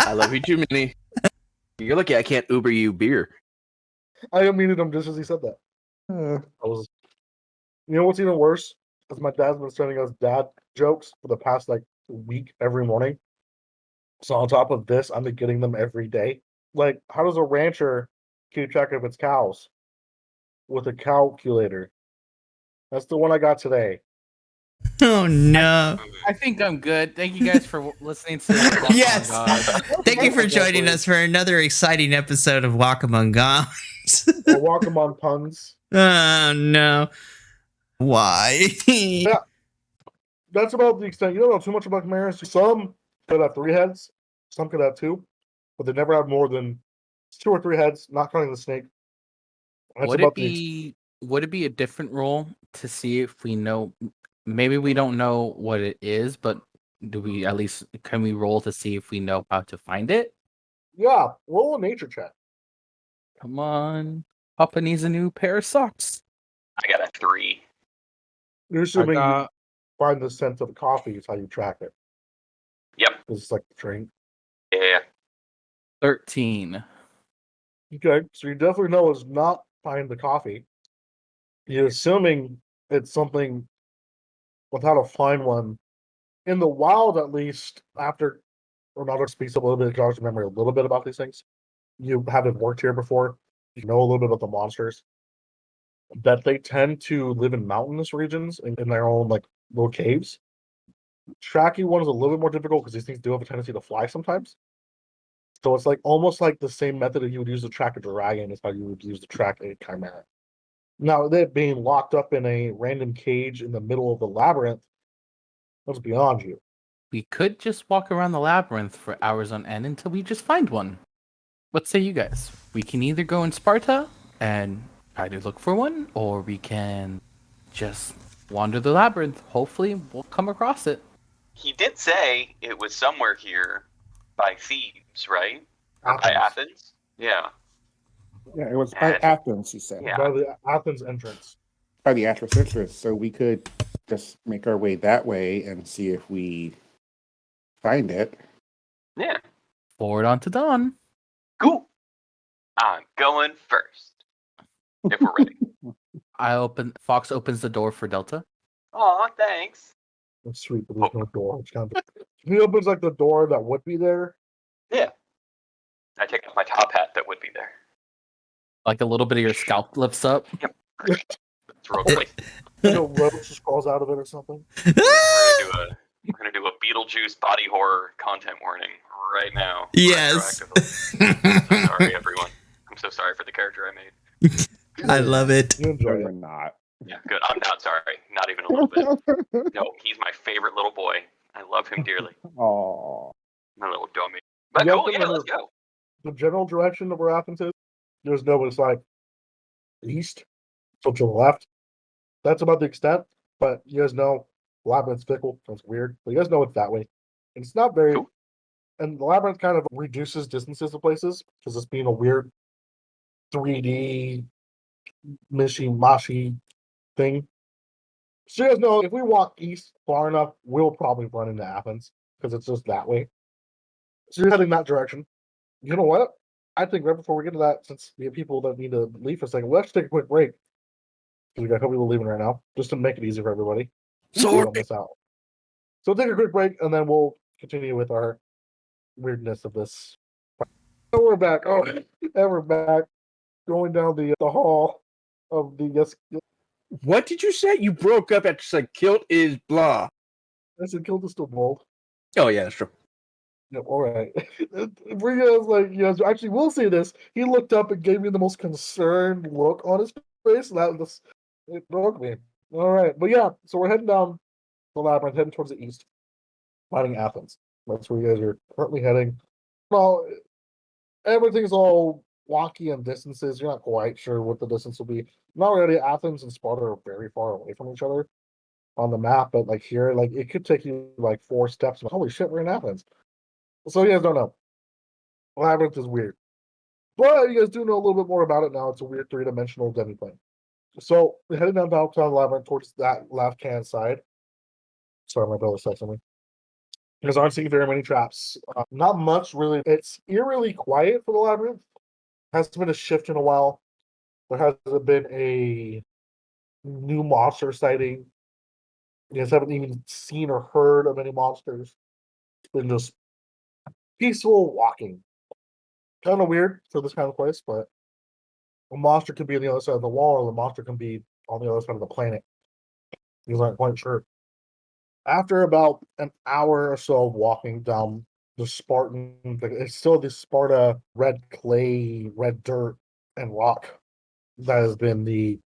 I love you too, Minnie. You're lucky I can't Uber you beer. I unmuted him just as he said that. I was. You know what's even worse? Is my dad's been sending us dad jokes for the past like week every morning. So on top of this, I'm getting them every day. Like, how does a rancher keep track of its cows? With a calculator. That's the one I got today. Oh no. I think I'm good. Thank you guys for listening to Walk Yes. Among Gods. Thank you for joining us for another exciting episode of Walk Among Gods. We'll walk them on puns. Oh no. Why? That's about the extent. You don't know too much about chimeras. Some could have 3 heads, some could have 2, but they never have more than 2 or 3 heads, not counting the snake. That's Would about it be a different role to see if we know? Maybe we don't know what it is, but do we at least can we roll to see if we know how to find it? Yeah, roll a nature check. Come on, Papa needs a new pair of socks. I got a 3. You're I assuming you got find the scent of the coffee is how you track it. Yep. It's like the drink. Yeah. 13. Okay, so you definitely know it's not find the coffee. You're assuming it's something without a fine one. In the wild, at least, after Ronaldo speaks a little bit, jogs your memory a little bit about these things. You haven't worked here before. You know a little bit about the monsters. That they tend to live in mountainous regions in their own like little caves. Tracking one is a little bit more difficult because these things do have a tendency to fly sometimes. So it's like almost like the same method that you would use to track a dragon is how you would use to track a chimera. Now, that being locked up in a random cage in the middle of the labyrinth, that's beyond you. We could just walk around the labyrinth for hours on end until we just find one. What say you guys? We can either go in Sparta and try to look for one, or we can just wander the labyrinth. Hopefully, we'll come across it. He did say it was somewhere here by Thebes, right? Or by Athens? Yeah. Yeah, it was by Athens, he said. Yeah. By the Athens entrance. By the Artificer. So we could just make our way that way and see if we find it. Yeah. Forward onto dawn. Cool. I'm going first. If we're ready. Fawkes opens the door for Delta. Aw, thanks. That's sweet, but there's no door. It's kind of... He opens like the door that would be there. Yeah. I take off my top hat that would be there. Like a little bit of your scalp lifts up. It's real quick. And a roach just crawls out of it or something. We're gonna do a Beetlejuice body horror content warning right now. Yes. Retroactively. I'm so sorry, everyone. I'm so made. I love it. You No, enjoy you're it. not. Yeah, good. I'm not sorry. Not even a little bit. No, he's my favorite little boy. I love him dearly. Oh, My little dummy. You But guys cool, yeah, remember let's go. the general direction of where Athens is? You just know it's like east, so to the left. That's about the extent. But you guys know Labyrinth's fickle. It's weird. But you guys know it's that way. And it's not very. Cool. And the Labyrinth kind of reduces distances to places because it's being a weird 3D mishy-mashy thing. So you guys know if we walk east far enough, we'll probably run into Athens because it's just that way. So you're heading that direction. You know what? I think right before we get to that, since we have people that need to leave for a second, let's take a quick break. We got a couple people leaving right now, just to make it easy for everybody. So we don't miss out. So we'll take a quick break and then we'll continue with our weirdness of this. So we're back. Oh, and we're back. Going down the hall of the yes. What did you say? You broke up after said Kilt is blah. I said Kilt is still bold. Oh yeah, that's true. Yep, all right. Briga is like, you guys actually will see this. He looked up and gave me the most concerned look on his face. It broke me. All right. But yeah, so we're heading down the labyrinth, heading towards the east, finding Athens. That's where you guys are currently heading. Well, everything's all wonky in distances. You're not quite sure what the distance will be. Not really. Athens and Sparta are very far away from each other on the map, but like here, like it could take you like 4 steps. Holy shit, we're in Athens. So you guys don't know. Labyrinth is weird. But you guys do know a little bit more about it now. It's a weird 3-dimensional demiplane. So we're heading down the labyrinth towards that left-hand side. Sorry, my brother's texting me. You guys aren't seeing very many traps. Not much, really. It's eerily quiet for the labyrinth. Hasn't been a shift in a while. There hasn't been a new monster sighting. You guys haven't even seen or heard of any monsters. It's been just peaceful walking. Kind of weird for this kind of place, but a monster could be on the other side of the wall, or the monster can be on the other side of the planet. You guys aren't quite sure. After about an hour or so of walking down the Spartan, it's still the Sparta red clay, red dirt, and rock. That has been the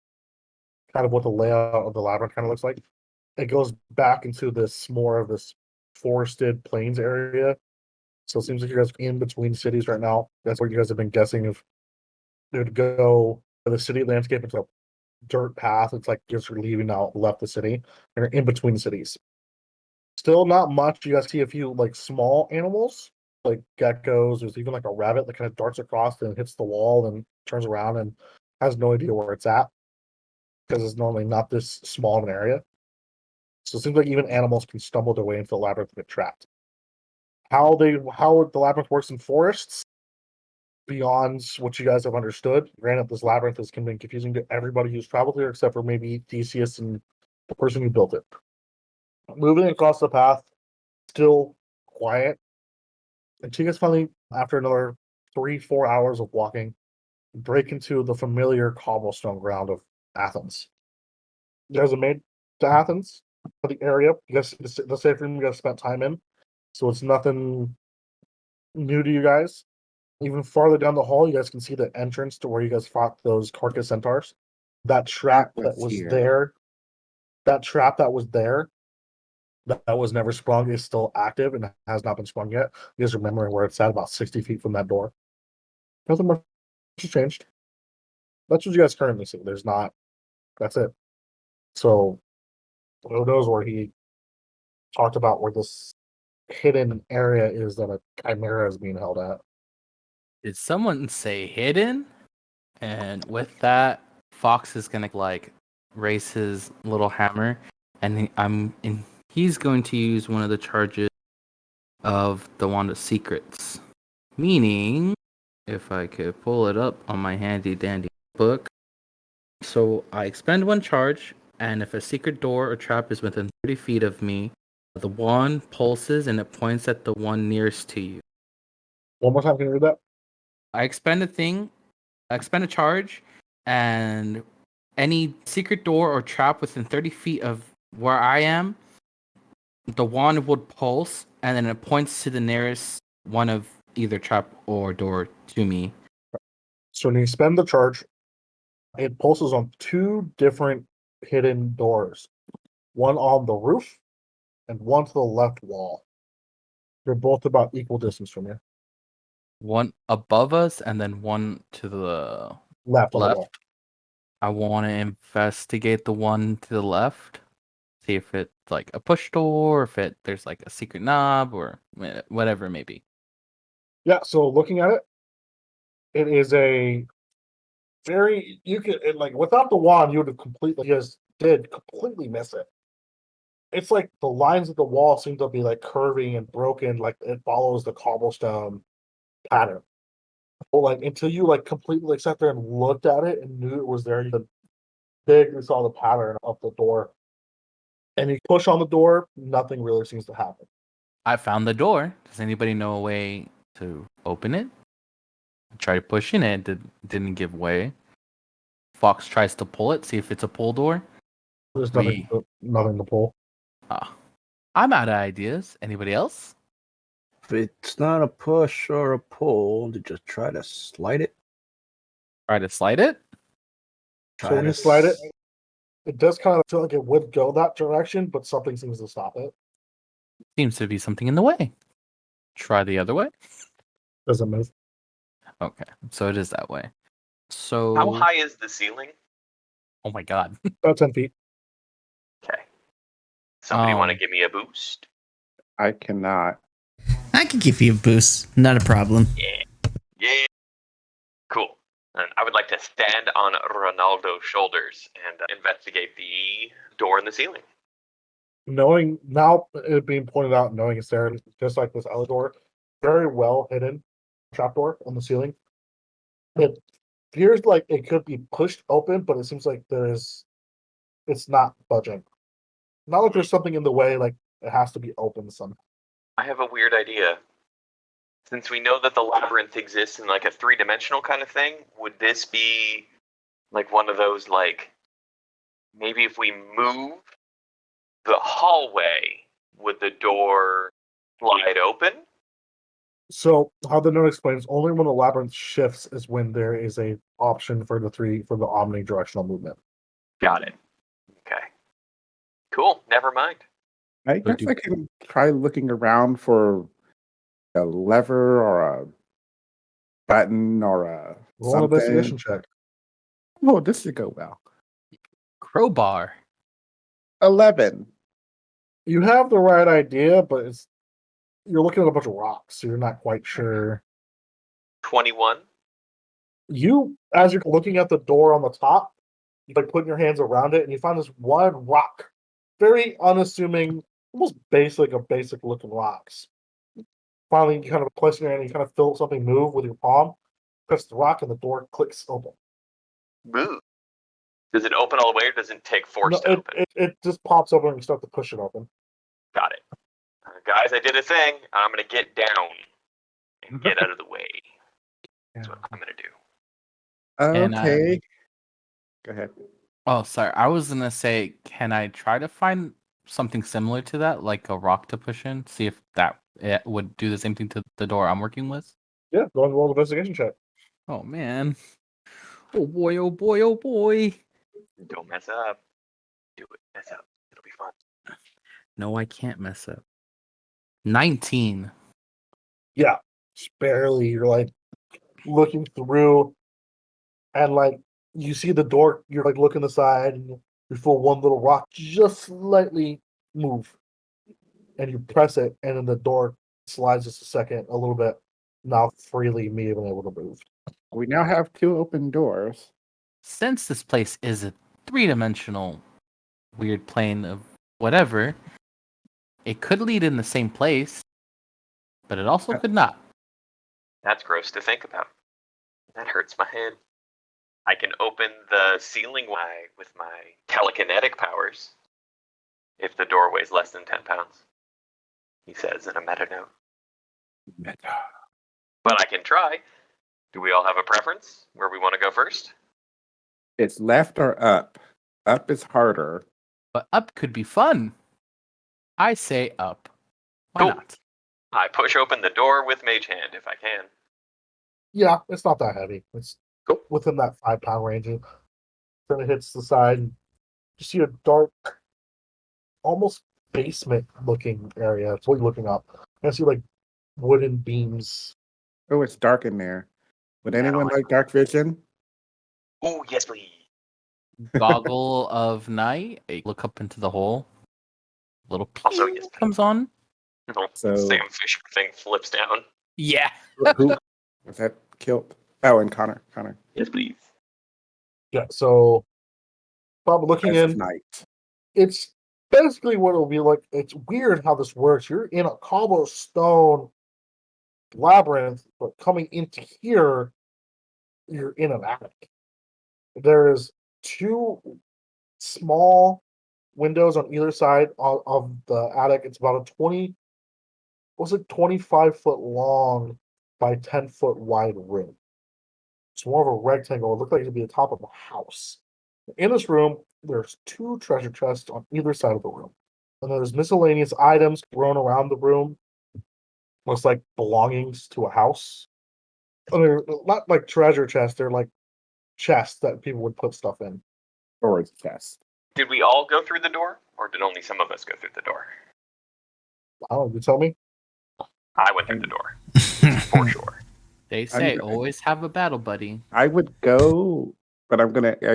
kind of what the layout of the labyrinth kind of looks like. It goes back into this more of this forested plains area. So it seems like you guys are in between cities right now. That's where you guys have been guessing if they would go the city landscape into a dirt path. It's like just leaving out, left the city, and you're in between cities. Still not much. You guys see a few like small animals, like geckos. There's even like a rabbit that kind of darts across and hits the wall and turns around and has no idea where it's at because it's normally not this small of an area. So it seems like even animals can stumble their way into the labyrinth and get trapped. How the labyrinth works in forests, beyond what you guys have understood. Granted, this labyrinth has been confusing to everybody who's traveled here, except for maybe Theseus and the person who built it. Moving across the path, still quiet. And you guys finally, after another 3-4 hours of walking, break into the familiar cobblestone ground of Athens. You guys have made to Athens, the area. You guys, the safe room you guys spent time in. So it's nothing new to you guys. Even farther down the hall, you guys can see the entrance to where you guys fought those carcass centaurs. That trap that was there, that was never sprung, is still active and has not been sprung yet. You guys remembering where it's at, about 60 feet from that door. Nothing much has changed. That's what you guys currently see. There's not. That's it. So, who knows where he talked about where this hidden area is that a chimera is being held at. Did someone say hidden? And with that, Fawkes is gonna like raise his little hammer, and he's going to use one of the charges of the Wand of Secrets. Meaning, if I could pull it up on my handy dandy book. So I expend 1 charge, and if a secret door or trap is within 30 feet of me, the wand pulses and it points at the one nearest to you. One more time, can you read that? I expend a charge, and any secret door or trap within 30 feet of where I am, the wand would pulse, and then it points to the nearest one of either trap or door to me. So when you spend the charge, It pulses on 2 different hidden doors, one on the roof and one to the left wall. They're both about equal distance from you. One above us and then one to the Left on the wall. left. I want to investigate the one to the left. See if it's like a push door, or if there's like a secret knob, or whatever it may be. Yeah, so looking at it, it is a very like without the wand, you would have completely miss it. It's like the lines of the wall seem to be like curving and broken, like it follows the cobblestone pattern. But like until you like completely like sat there and looked at it and knew it was there, you vaguely saw the pattern of the door. And you push on the door, nothing really seems to happen. I found the door. Does anybody know a way to open it? I tried pushing it, didn't give way. Fawkes tries to pull it, see if it's a pull door. There's nothing to pull. I'm out of ideas. Anybody else? If it's not a push or a pull, to just try to slide it. Try to slide it? So when you slide it, it does kind of feel like it would go that direction, but something seems to stop it. Seems to be something in the way. Try the other way? Doesn't move. Okay, so it is that way. So How high is the ceiling? Oh my god. About 10 feet. Okay. Somebody want to give me a boost? I cannot. I can give you a boost. Not a problem. Yeah. Cool. And I would like to stand on Ronaldo's shoulders and investigate the door in the ceiling. Knowing now it being pointed out, knowing it's there, just like this Elador, very well hidden trapdoor on the ceiling. It appears like it could be pushed open, but it seems like it's not budging. Not like there's something in the way, like it has to be open somehow. I have a weird idea. Since we know that the labyrinth exists in like a 3-dimensional kind of thing, would this be like one of those, like, maybe if we move the hallway, would the door slide open? So how the note explains, only when the labyrinth shifts is when there is a option for the omnidirectional movement. Got it. Okay. Cool. Never mind. I guess I can try looking around for a lever or a button or a Roll an investigation check. Oh, this should go well. Crowbar. 11. You have the right idea, but you're looking at a bunch of rocks, so you're not quite sure. 21. You, as you're looking at the door on the top, you like putting your hands around it, and you find this one rock, very unassuming, almost basic looking rocks. Finally, you kind of place your hand, and you kind of feel something move with your palm. Press the rock, and the door clicks open. Move. Does it open all the way, or does it take force to open? It just pops open, and you start to push it open. Got it. Guys, I did a thing. I'm going to get down and get out of the way. That's what I'm going to do. Okay. Go ahead. Oh, sorry. I was gonna say, can I try to find something similar to that, like a rock to push in? See if it would do the same thing to the door I'm working with? Yeah, go and roll an investigation check. Oh, man. Oh, boy, oh, boy, oh, boy. Don't mess up. Do it. Mess up. It'll be fun. No, I can't mess up. 19. Yeah, just barely. You're like looking through, and like you see the door. You're like looking aside, and you feel one little rock just slightly move, and you press it, and then the door slides just a little bit. Now freely me being able to move. We now have 2 open doors. Since this place is a 3-dimensional weird plane of whatever, it could lead in the same place, but it also could not. That's gross to think about. That hurts my head. I can open the ceiling with my telekinetic powers if the door weighs less than 10 pounds, he says in a meta note. But I can try. Do we all have a preference where we want to go first? It's left or up. Up is harder. But up could be fun. I say up. Why Cool. not? I push open the door with Mage Hand if I can. Yeah, it's not that heavy. It's Cool. within that 5-pound range. kind of hits the side. And you see a dark, almost basement-looking area. It's what you're looking up. I see like wooden beams. Oh, it's dark in there. Would I don't anyone like like dark vision? Oh, yes, please. Goggle of night. Look up into the hole. Little Also, pew yes, comes on. Little So- Sam Fisher thing flips down. Yeah. Who was that? Kilt. Oh, and Connor. Connor. Yes, please. Yeah, so Bob looking As of in, night. it's basically what it'll be like. It's weird how this works. You're in a cobblestone labyrinth, but coming into here, you're in an attic. There's two small windows on either side of the attic. It's about a 25-foot long by 10-foot wide room. It's more of a rectangle. It looked like it would be the top of a house. In this room, there's two treasure chests on either side of the room. And there's miscellaneous items thrown around the room. Looks like belongings to a house. And they're not like treasure chests, they're like chests that people would put stuff in. Storage chest. Did we all go through the door, or did only some of us go through the door? I don't know, you tell me? I went through the door, for sure. They say I'm- always have a battle buddy. I would go, but I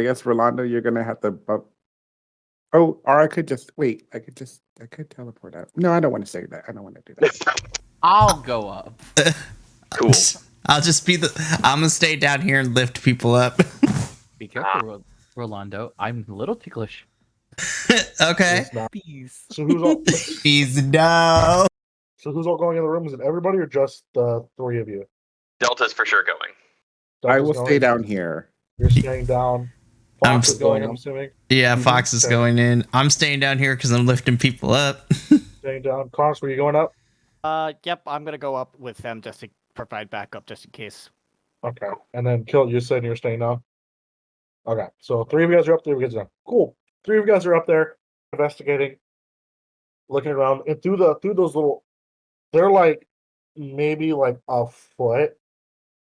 guess Rolando, you're gonna have to bump. Oh, or I could just wait. I could teleport out. No, I don't want to say that. I don't want to do that. I'll go up. Cool. I'll just be I'm gonna stay down here and lift people up. Be careful, Rolando. I'm a little ticklish. Okay. It's not. Please. So who's all Please no. so who's all going in the room? Is it everybody or just the three of you? Delta's for sure going. I Delta's will going, stay down here. You're staying down. I'm Fox is going, I'm assuming. Yeah, Mhm. Fox is Okay. going in. I'm staying down here because I'm lifting people up. Staying down. Connors, were you going up? Yep, I'm gonna go up with them just to provide backup, just in case. Okay. And then Kilt, you said you're staying down? Okay. So three of you guys are up, three of you guys are down. Cool. Three of you guys are up there investigating, looking around, and through those little, they're like maybe like a foot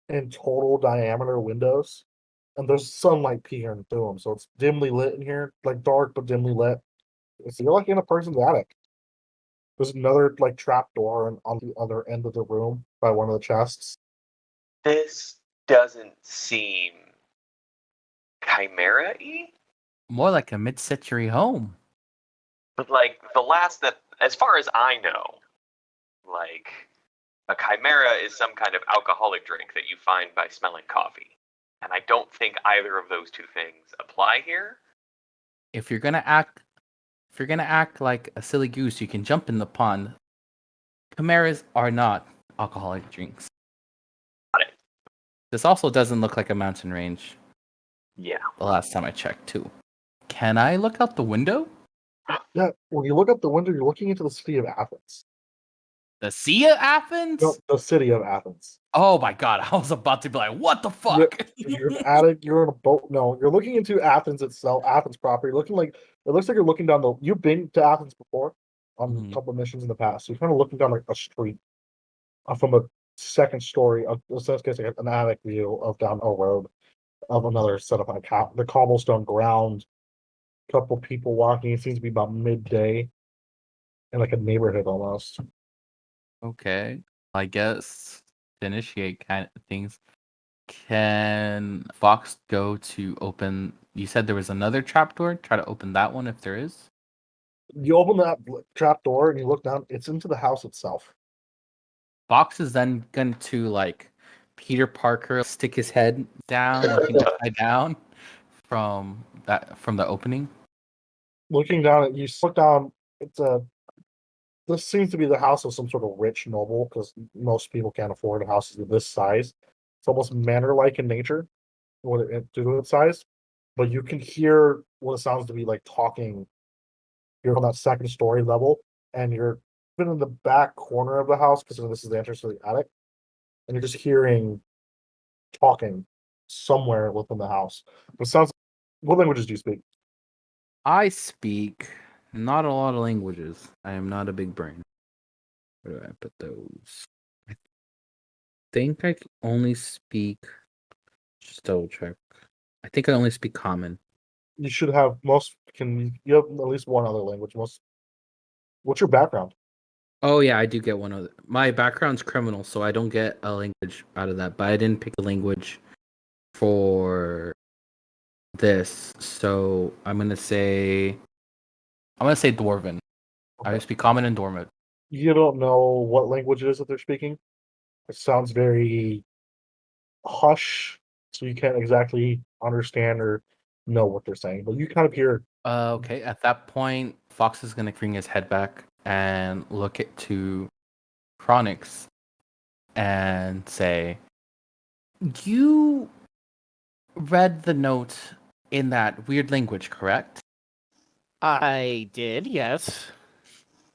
in total diameter windows. And there's sunlight peering through them. So it's dimly lit in here, like dark but dimly lit. So you're like in a person's attic. There's another like trap door on the other end of the room by one of the chests. This doesn't seem chimera-y, More like a mid-century home. but like the last that, as far as I know, like a chimera is some kind of alcoholic drink that you find by smelling coffee. And I don't think either of those two things apply here. If you're gonna act like a silly goose, you can jump in the pond. Chimeras are not alcoholic drinks. Got it. This also doesn't look like a mountain range. Yeah. The last time I checked, too. Can I look out the window? Yeah, when you look up the window, you're looking into the city of Athens. The Sea of Athens? No, the city of Athens. Oh my god, I was about to be like, what the fuck? You're in an attic, you're in a boat. No, you're looking into Athens itself, Athens proper. You're looking like it looks like you're looking down the. You've been to Athens before on Mhm. a couple of missions in the past. So you're kind of looking down like a street from a second story, in this case, like an attic view of down a road of another set of like the cobblestone ground. Couple people walking. It seems to be about midday in like a neighborhood almost. Okay, I guess to initiate kind of things, can Fox go to open? You said there was another trapdoor. Try to open that one if there is. You open that trap door and you look down. It's into the house itself. Fox is then going to like Peter Parker stick his head down, looking upside down from the opening. Looking down at you, look down. It's a. This seems to be the house of some sort of rich noble because most people can't afford houses of this size. It's almost manor-like in nature, due to its size. But you can hear what it sounds to be like talking. You're on that second story level, and you're been in the back corner of the house because this is the entrance to the attic, and you're just hearing talking somewhere within the house. It sounds. What languages do you speak? I speak not a lot of languages. I am not a big brain. Where do I put those? I think I only speak. Just double check. I think I only speak common. You should have you have at least one other language. What's your background? Oh yeah, I do get one of my background's criminal, so I don't get a language out of that. But I didn't pick a language for this, so I'm gonna say Dwarven. I speak Common and Dormant. You don't know what language it is that they're speaking. It sounds very hush, so you can't exactly understand or know what they're saying. But you kind of hear. Okay, at that point, Fawkes is gonna bring his head back and look to Kronix and say, "You read the note in that weird language, correct? I did, yes.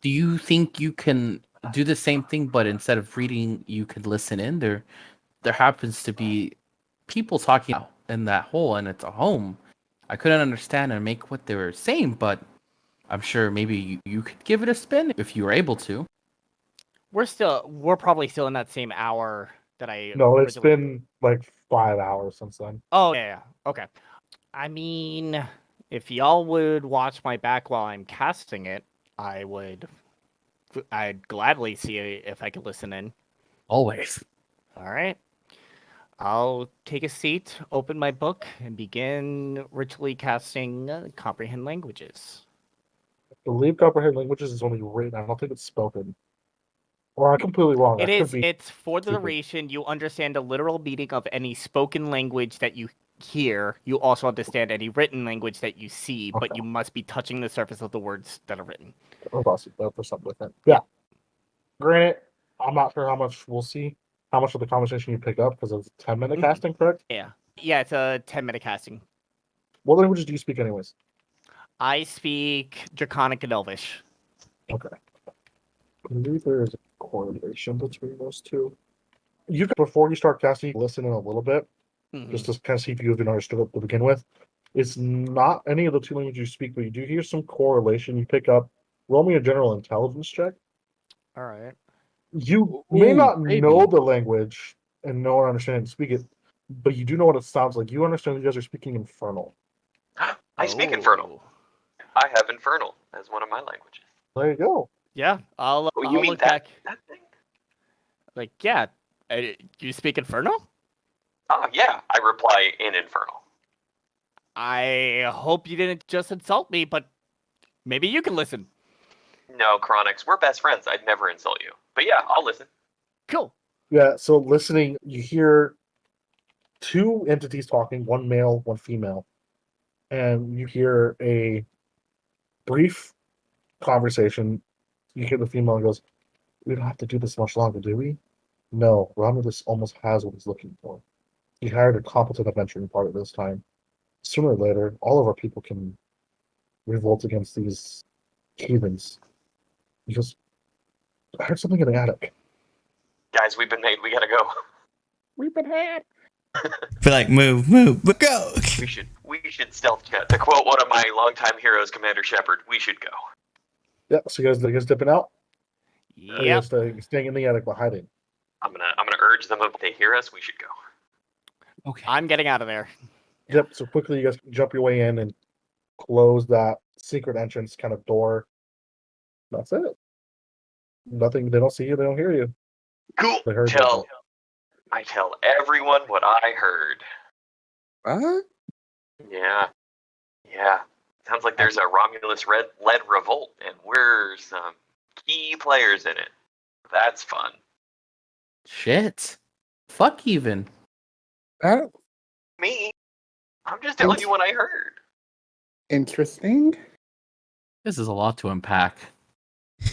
Do you think you can do the same thing, but instead of reading, you could listen in? There happens to be people talking in that hole, and it's a home. I couldn't understand and make what they were saying, but I'm sure maybe you could give it a spin if you were able to." We're probably still in that same hour that I. No, it's originally- been like 5 hours since then. Oh yeah. Okay. I mean, if y'all would watch my back while I'm casting it, I'd gladly see if I could listen in. Always. All right. I'll take a seat, open my book, and begin ritually casting Comprehend Languages. I believe comprehend languages is only written. I don't think it's spoken. Or I'm completely wrong. It That could is. be. It's for the stupid. duration. You understand the literal meaning of any spoken language that you hear. You also understand any written language that you see, but Okay. you must be touching the surface of the words that are written. Or possibly for something different. Yeah. Granted, I'm not sure how much we'll see. How much of the conversation you pick up because it's 10-minute Mhm. casting, correct? Yeah. Yeah, it's a 10-minute casting. What languages do you speak, anyways? I speak Draconic and Elvish. Okay. I believe there is a correlation between those two. You can, before you start casting, listen in a little bit, Mhm. just to kind of see if you even understood it to begin with. It's not any of the two languages you speak, but you do hear some correlation. You pick up. Roll me a general intelligence check. All right. You may Ooh, not maybe. know the language and know or understand and speak it, but you do know what it sounds like. You understand you guys are speaking Infernal. I speak Infernal. Oh. I have Infernal as one of my languages. There you go. Yeah, I'll Oh, you mean look that, back. that thing? Like, yeah, you speak Infernal? Oh, yeah, I reply in Infernal. I hope you didn't just insult me, but maybe you can listen. No, Kronix, we're best friends. I'd never insult you. But yeah, I'll listen. Cool. Yeah, so listening, you hear two entities talking, one male, one female, and you hear a brief conversation. You hear the female goes, "We don't have to do this much longer, do we?" No, Romulus almost has what he's looking for. He hired a competent adventuring party this time. Sooner or later, all of our people can revolt against these heathens. He goes, "I heard something in the attic." Guys, we've been made. We gotta go. We've been had. Be like, move, but go. We should stealth chat. To quote one of my longtime heroes, Commander Shepard, we should go. Yeah, so you guys dipping out? Or you Yep. guys staying in the attic by hiding? I'm gonna urge them if they hear us, we should go. Okay. I'm getting out of there. Yep, so quickly you guys jump your way in and close that secret entrance kind of door. That's it. Nothing, they don't see you, they don't hear you. Cool. They heard I tell everyone what I heard. What? Yeah. Sounds like there's a Romulus-led revolt, and we're some key players in it. That's fun. Shit. Fuck even. Me? I'm just telling you what I heard. Interesting. This is a lot to unpack.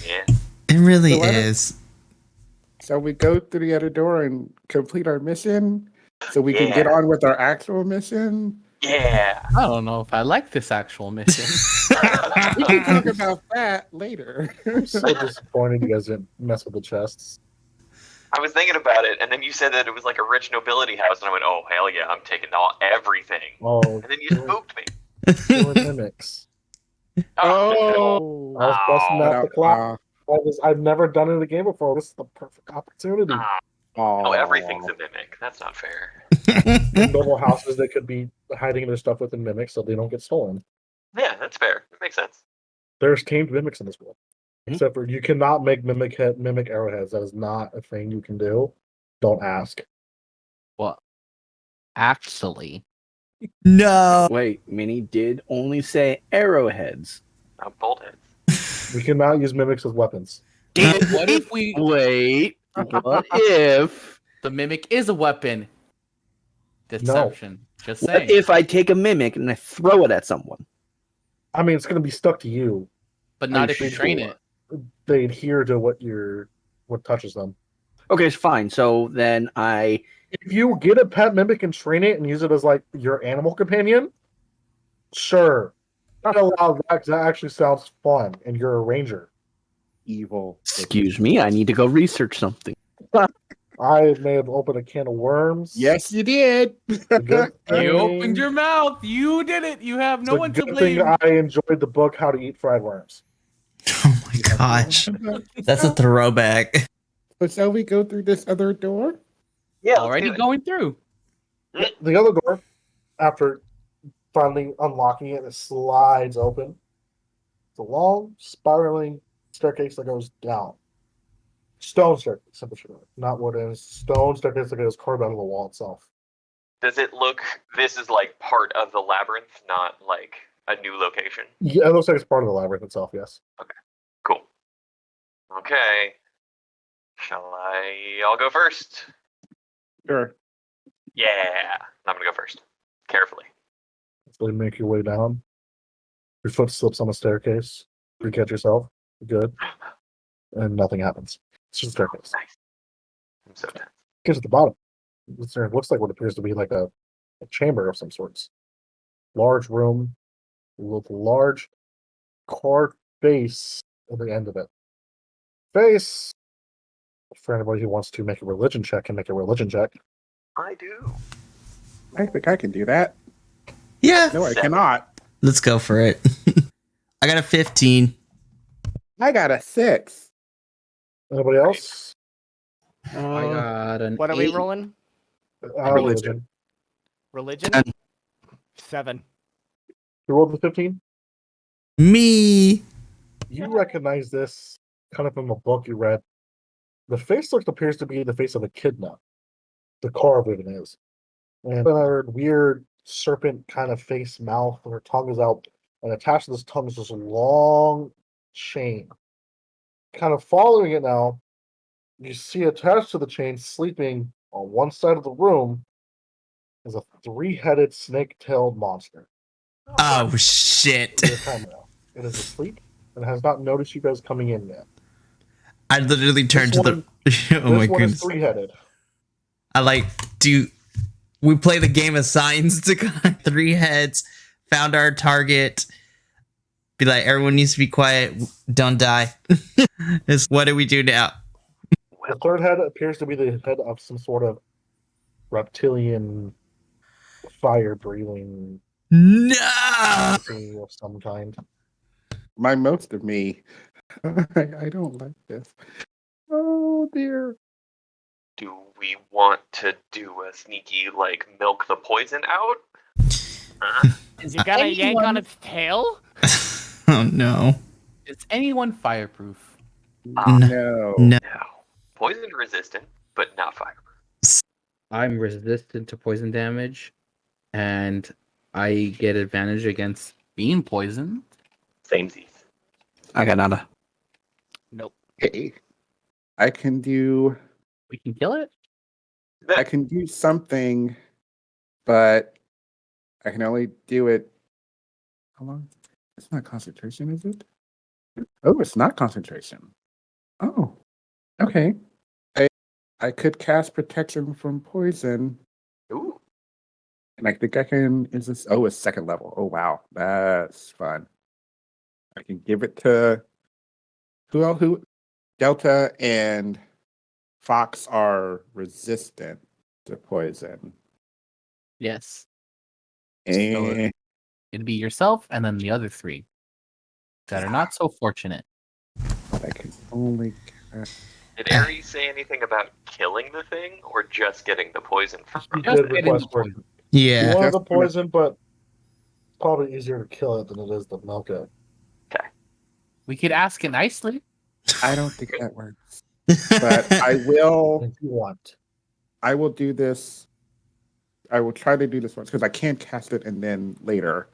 Yeah. It really So what- is. So we go through the other door and complete our mission, so we can get Yeah. on with our actual mission. Yeah. I don't know if I like this actual mission. We can talk about that later. I'm so disappointed you guys didn't mess with the chests. I was thinking about it, and then you said that it was like a rich nobility house, and I went, "Oh hell yeah, I'm taking everything." Oh, And then you spooked me. killing mimics. Oh. I was busting out the clock. Uh, I've never done it in a game before. This is the perfect opportunity. Ah, Oh, everything's a mimic. That's not fair. In normal houses, they could be hiding their stuff within mimics so they don't get stolen. Yeah, that's fair. That makes sense. There's tamed mimics in this world. Mhm. Except for you cannot make mimic arrowheads. That is not a thing you can do. Don't ask. Well, actually, No. Wait, Minnie did only say arrowheads. Not bolt heads. We cannot use mimics as weapons. what if we? Wait, what if? The mimic is a weapon. Deception. Just What saying. if I take a mimic and I throw it at someone? I mean, it's going to be stuck to you. But not you if you sure? train it. They adhere to what touches them. Okay, it's fine. So then If you get a pet mimic and train it and use it as like your animal companion, sure. Not allowed. That actually sounds fun, and you're a ranger. Evil. excuse me, I need to go research something. I may have opened a can of worms. Yes, you did. The good You thing- opened your mouth. You did it. You have no the one to good thing blame. I enjoyed the book How to Eat Fried Worms. Oh my gosh. That's a throwback. But shall we go through this other door? Yeah, let's Already do it. going through. The other door, after finally unlocking it, it slides open. It's a long, spiraling staircase that goes down. Stone staircase, I'm sure. Not wooden. Stone staircase that goes carved out of the wall itself. Does it look? This is like part of the labyrinth, not like a new location. Yeah, it looks like it's part of the labyrinth itself, yes. Cool. Okay. I'll go first. Sure. Yeah, I'm gonna go first. Carefully. So you make your way down. Your foot slips on the staircase. You catch yourself. You're good. And nothing happens. It's just a staircase. Nice. I'm so tense. Gets at the bottom. It looks like what appears to be like a chamber of some sorts. Large room with large carved face at the end of it. Face. For anybody who wants to make a religion check, can make a religion check. I do. I think I can do that. Yeah. No, I 7. cannot. Let's go for it. I got a 15. I got a 6. Anybody else? I got an What are we 8. rolling? Religion. Religion? 10. 7. Who rolled the 15? Me. You recognize this kind of from a book you read. The face appears to be the face of a kidna. The carved even is. And another weird serpent kind of face mouth, and her tongue is out, and attached to this tongue is this long chain. Kind of following it now, you see attached to the chain, sleeping on one side of the room, is a 3-headed snake-tailed monster. Oh, shit. Your time now. It is asleep and has not noticed you guys coming in yet. I literally turned to the. Oh my This one is goodness. 3-headed. I like, we play the game of signs to 3 heads, found our target, be like, everyone needs to be quiet, don't die. What do we do now? The third head appears to be the head of some sort of reptilian, fire-breathing No! entity of some kind. My most of me. I don't like this. Oh dear. Do we want to do a sneaky, like, milk the poison out? You got a yank on its tail? Oh no. Is anyone fireproof? No. No. No. No. Poison resistant, but not fireproof. I'm resistant to poison damage, and I get advantage against being poisoned. Samesies. I got nada. Nope. Okay. I can do We can kill it. something, but I can only do it. How long? It's not concentration, is it? Oh, it's not concentration. Oh, okay. I could cast protection from poison, Ooh. and I think I can. Is this? Oh, it's 2nd level. Oh wow, that's fun. I can give it to who? Delta and Fawkes are resistant to poison. Yes. And It'd be yourself and then the other 3 that are not so fortunate. I can only cast. Did Ares say anything about killing the thing or just getting the poison from He it? Just did getting request the for it. poison. He Yeah. wanted the Just gonna- poison, but it's probably easier to kill it than it is to milk it. We could ask it nicely. I don't think that works. But I will. If you want. I will do this. I will try to do this once because I can cast it and then later.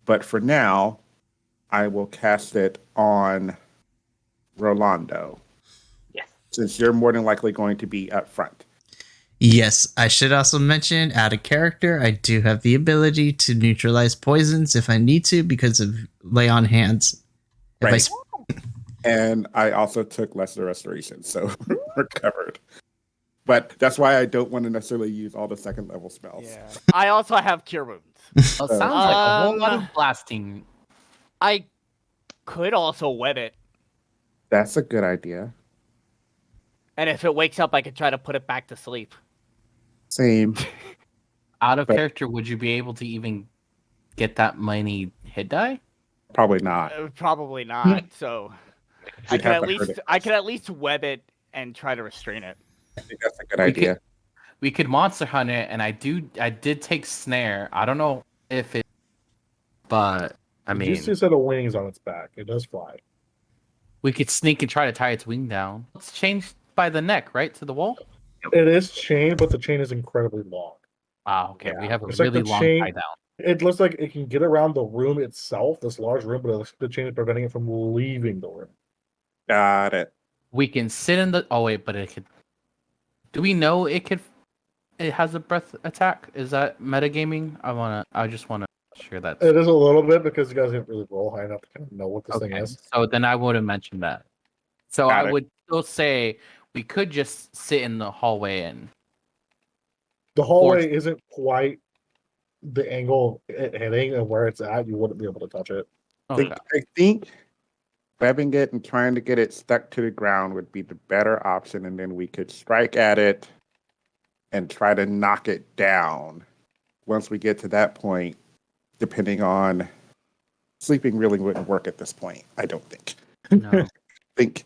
But for now, I will cast it on Rolando. Yes. Since you're more than likely going to be up front. Yes, I should also mention, out of character, I do have the ability to neutralize poisons if I need to because of lay on hands. If I Right. sp- And I also took lesser restoration, so we're covered. But that's why I don't want to necessarily use all the second level spells. Yeah. I also have cure wounds. Well, it sounds like a whole lot Um, of blasting. I could also web it, That's a good idea. and if it wakes up, I could try to put it back to sleep. Same. Out of but- character, would you be able to even get that many hit die? Probably not. Probably not. So I You'd can have at to hurt least it. at least web it and try to restrain it. I think that's a good We idea. We could monster hunt it, and I did take snare. I don't know if it, but I You mean, see a set of wings on its back. It does fly. we could sneak and try to tie its wing down. It's changed by the neck, right, to the wall. It is chained, but the chain is incredibly long. Wow. Okay, we Yeah. have a It's like really the long chain- tie down. It looks like it can get around the room itself, this large room, but it looks like the chain is preventing it from leaving the room. Got it. We can sit in the. Oh wait, but it could. Do we know it could? It has a breath attack. Is that metagaming? I just wanna share that. It is a little bit because you guys didn't really roll high enough to kind of know what this thing Okay, is. so then I would have mentioned that. So Got I it. would still say we could just sit in the hallway and. The hallway isn't quite the angle it hitting and where it's at. You wouldn't be able to touch it. Okay. I think webbing it and trying to get it stuck to the ground would be the better option, and then we could strike at it and try to knock it down. Once we get to that point, depending on sleeping really wouldn't work at this point, I don't think. No. think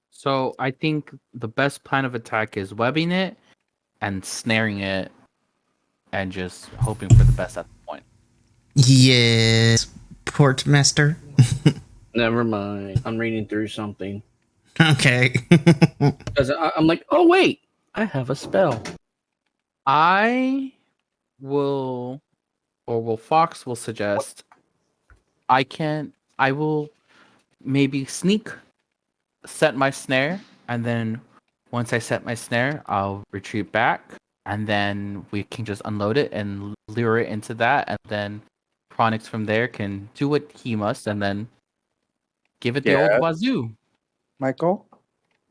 So I think the best plan of attack is webbing it and snaring it and just hoping for the best at the point. Yes, Portmaster. Never mind. I'm reading through something. Okay. Because I'm like, oh, wait. I have a spell. I will, or will Fawkes will suggest, I will maybe sneak, set my snare, and then once I set my snare, I'll retreat back, and then we can just unload it and lure it into that, and then Kronix from there can do what he must, and then give it the Yeah. old wazoo. Michael?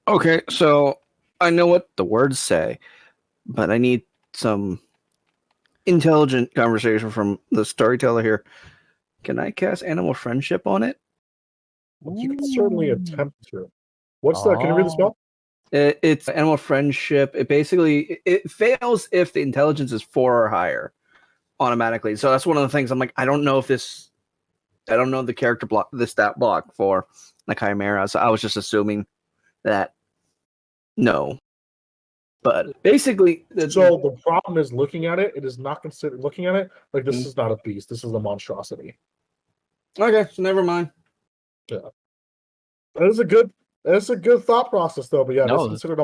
Okay, so I know what the words say, but I need some intelligent conversation from the storyteller here. Can I cast Animal Friendship on it? You can certainly attempt to. What's that? Can you read the spell? It's Animal Friendship. It fails if the intelligence is 4 or higher automatically. So that's one of the things I'm like, I don't know the character block, the stat block for the Chimera. So I was just assuming that no. But basically, So the problem is looking at it. It is not considered looking at it like this is not a beast. This is a monstrosity. okay, so never mind. That is a good. That's a good thought process, though. But yeah, No. it's considered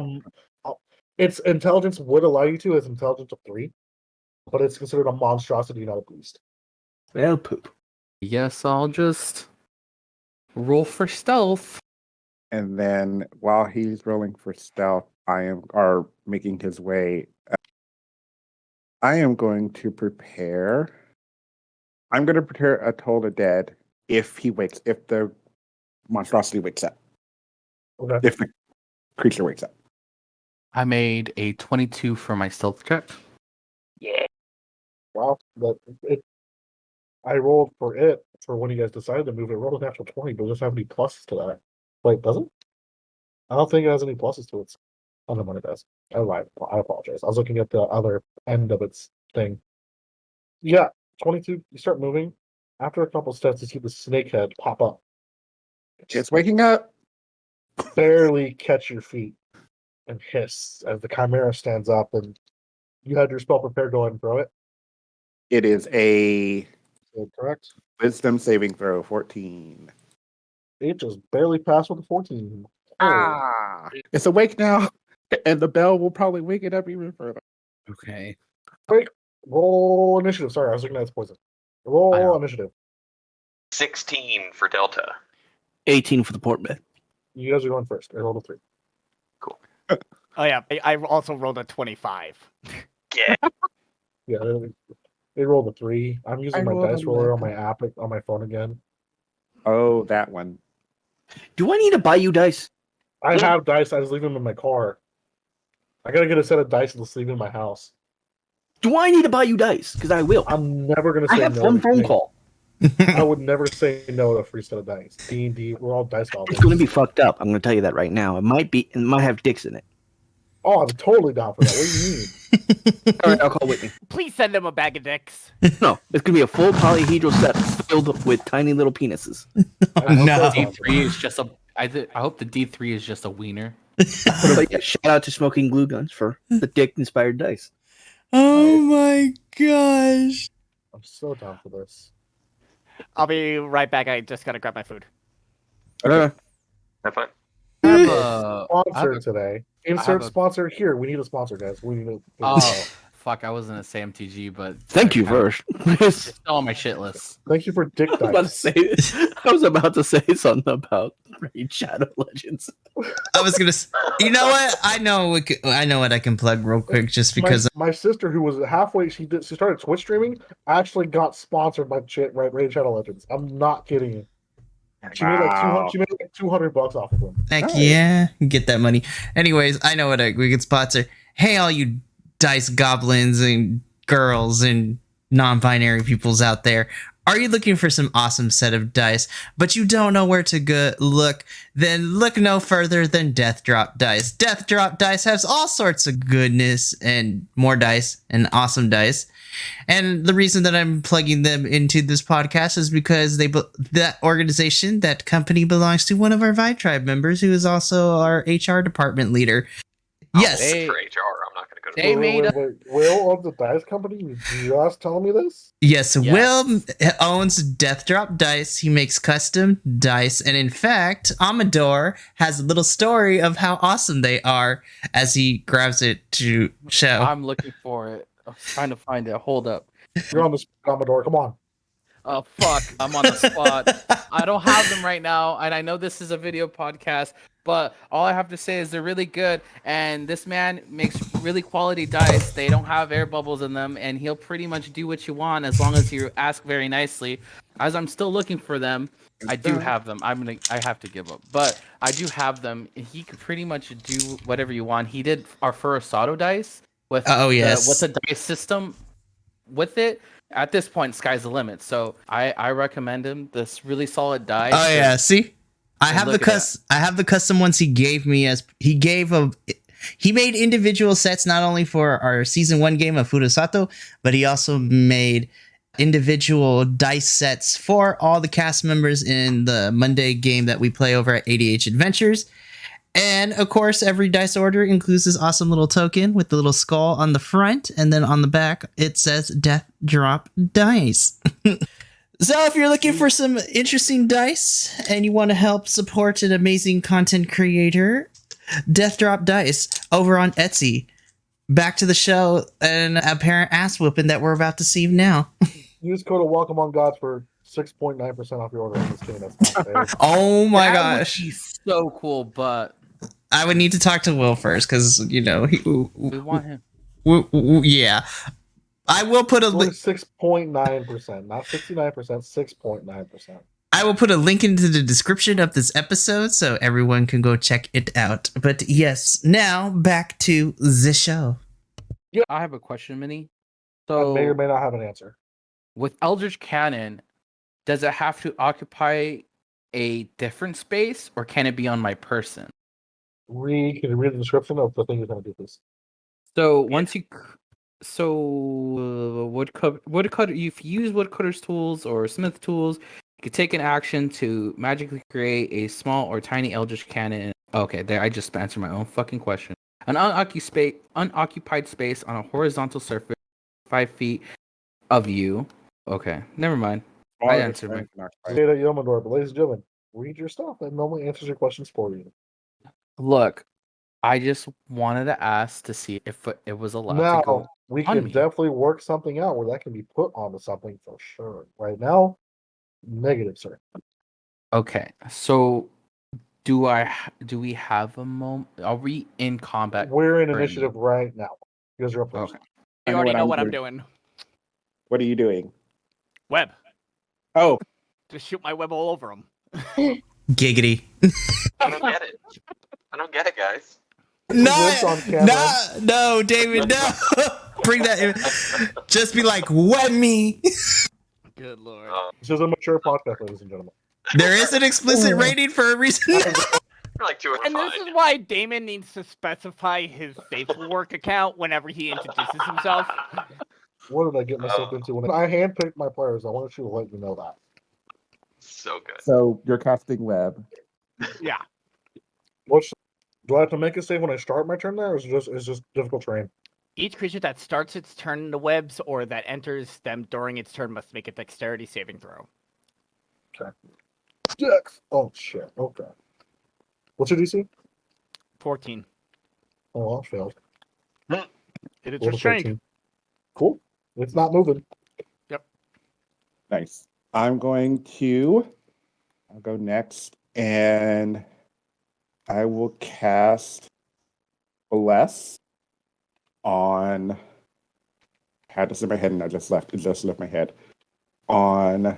its intelligence would allow you to. It's intelligence of 3, but it's considered a monstrosity, not a beast. Well, poop. Yes, I'll just roll for stealth. And then while he's rolling for stealth, are making his way. I am going to prepare. I'm going to prepare a Toll the Dead if the monstrosity wakes up. Okay. If the creature wakes up. I made a 22 for my stealth check. Wow. I rolled for it for when you guys decided to move it. Rolled a natural 20, but it doesn't have any pluses to that. Wait, does it? I don't think it has any pluses to it. I don't know what it does. I lied. I apologize. I was looking at the other end of its thing. Yeah, 22. You start moving. After a couple steps, you see the snake head pop up. It's waking up. barely catch your feet and hiss as the chimera stands up, and you had your spell prepared. Go ahead and throw it. It is a Is that correct? wisdom saving throw, 14. It just barely passed with a 14. Ah, it's awake now, and the bell will probably wake it up even further. Okay. Roll initiative. Sorry, I was looking at its poison. I Roll know. initiative. 16 for Delta. 18 for the Portsmith. You guys are going first. I rolled a 3. Oh yeah, I also rolled a 25. Yeah. Yeah, they rolled a 3. I'm using I my rolled dice a roller on 11. my app on my phone again. Oh, that one. Do I need to buy you dice? I Yeah. have dice. I just leave them in my car. I gotta get a set of dice and just leave them in my house. Do I need to buy you dice? Because I will. I'm never gonna I say have no. one to phone things. call. I would never say no to a free set of dice. D&D, we're all dice goblins. It's going to be fucked up. I'm going to tell you that right now. It might have dicks in it. Oh, I'm totally down for that. What do you mean? All right, I'll call Whitney. Please send him a bag of dicks. No, it's going to be a full polyhedral set filled with tiny little penises. No. D3 is just a. I hope the D3 is just a wiener. But yeah, shout out to Smoking Glue Guns for the dick-inspired dice. Oh my gosh. I'm so down for this. I'll be right back. I just gotta grab my food. Okay. Have fun. I have Sponsor a- today. I Insert have a- sponsor here. We need a sponsor, guys. We need a. Oh, fuck. I wasn't a SAMTG, but. Thank you first. I It's still on my shit list. Thank you for dick was about to dice. say. I was about to say something about Raid Shadow Legends. I was gonna. You know what? I know what I can plug real quick, just because. my sister, who was halfway, she started Twitch streaming, actually got sponsored by Raid Shadow Legends. I'm not kidding you. She made like Wow. $200 off of them. Heck Nice. yeah, get that money. Anyways, I know what we could sponsor. Hey, all you dice goblins and girls and non-binary peoples out there. Are you looking for some awesome set of dice, but you don't know where to go look? Then look no further than Death Drop Dice. Death Drop Dice has all sorts of goodness and more dice and awesome dice. And the reason that I'm plugging them into this podcast is because that organization, that company belongs to one of our Vibe Tribe members, who is also our HR department leader. Yes. They- For HR, I'm not going to go to They Wait, made wait, wait. Will owns the dice company? You just telling me this? Yes, Yes. Will owns Death Drop Dice. He makes custom dice. And in fact, Amador has a little story of how awesome they are as he grabs it to show. I'm looking for it. I was trying to find it. Hold up. You're on the Commodore. Come on. Oh, fuck. I'm on the spot. I don't have them right now. And I know this is a video podcast, but all I have to say is they're really good. And this man makes really quality dice. They don't have air bubbles in them. And he'll pretty much do what you want as long as you ask very nicely. As I'm still looking for them, I do have them. I have to give up. But I do have them. He could pretty much do whatever you want. He did our first auto dice with Oh, yes. with the dice system with it. At this point, sky's the limit. So I recommend him this really solid die. Oh yeah, see, I have the look at I have the custom ones he gave me he made individual sets not only for our season 1 game of Furusato, but he also made individual dice sets for all the cast members in the Monday game that we play over at ADH Adventures. And of course, every dice order includes this awesome little token with the little skull on the front, and then on the back it says Death Drop Dice. So if you're looking for some interesting dice and you want to help support an amazing content creator, Death Drop Dice over on Etsy. Back to the show and apparent ass whooping that we're about to see now. Use code Welcome on Gods for 6.9% off your order. I'm just kidding. That's not fair. Oh my That would gosh. be so cool, but I would need to talk to Will first because, you know, we want him. yeah. I will put a It's only link. 6.9%, not 69%, 6.9%. I will put a link into the description of this episode so everyone can go check it out. But yes, now back to the show. I have a question, Minnie. I So may or may not have an answer. with Eldritch Cannon, does it have to occupy a different space, or can it be on my person? Can you read the description of the thing you're going to do, please? So once you, woodcutter, if you use woodcutter's tools or smith tools, you could take an action to magically create a small or tiny eldritch cannon Okay, there. I just answered my own fucking question. An unoccupied space on a horizontal surface, 5 feet of you. Okay, never mind. I answered my. Data Amador, but ladies and gentlemen, read your stuff and normally answers your questions for you. Look, I just wanted to ask to see if it was allowed to go. Now, we on can me. definitely work something out where that can be put onto something for sure. Right now, negative, sir. Okay, so do we have a moment? Are we in combat? We're in currently? initiative right now. You guys are up first. Okay. You already know what I'm doing. What are you doing? Web. Oh, Just shoot my web all over him. Giggity. I don't get it. I don't get it, guys. This on camera. No, David, no. Bring that in. Just be like, wet me. Good lord. This is a mature podcast, ladies and gentlemen. There is an explicit rating for a reason. We're like 2 or 5. And this is why Damon needs to specify his safe work account whenever he introduces himself. What did I get myself into? When I handpicked my players, I wanted you to let you know that. So good. so you're casting web. Yeah. Do I have to make a save when I start my turn there, or is it just difficult terrain? Each creature that starts its turn in the webs or that enters them during its turn must make a dexterity saving throw. Dex. Oh shit. Okay. What's your DC? 14. Oh, I failed. It is Rolled a restrained. 13. Cool. It's not moving. Nice. I'll go next, and I will cast Bless on. Had this in my head, and it just left my head. On.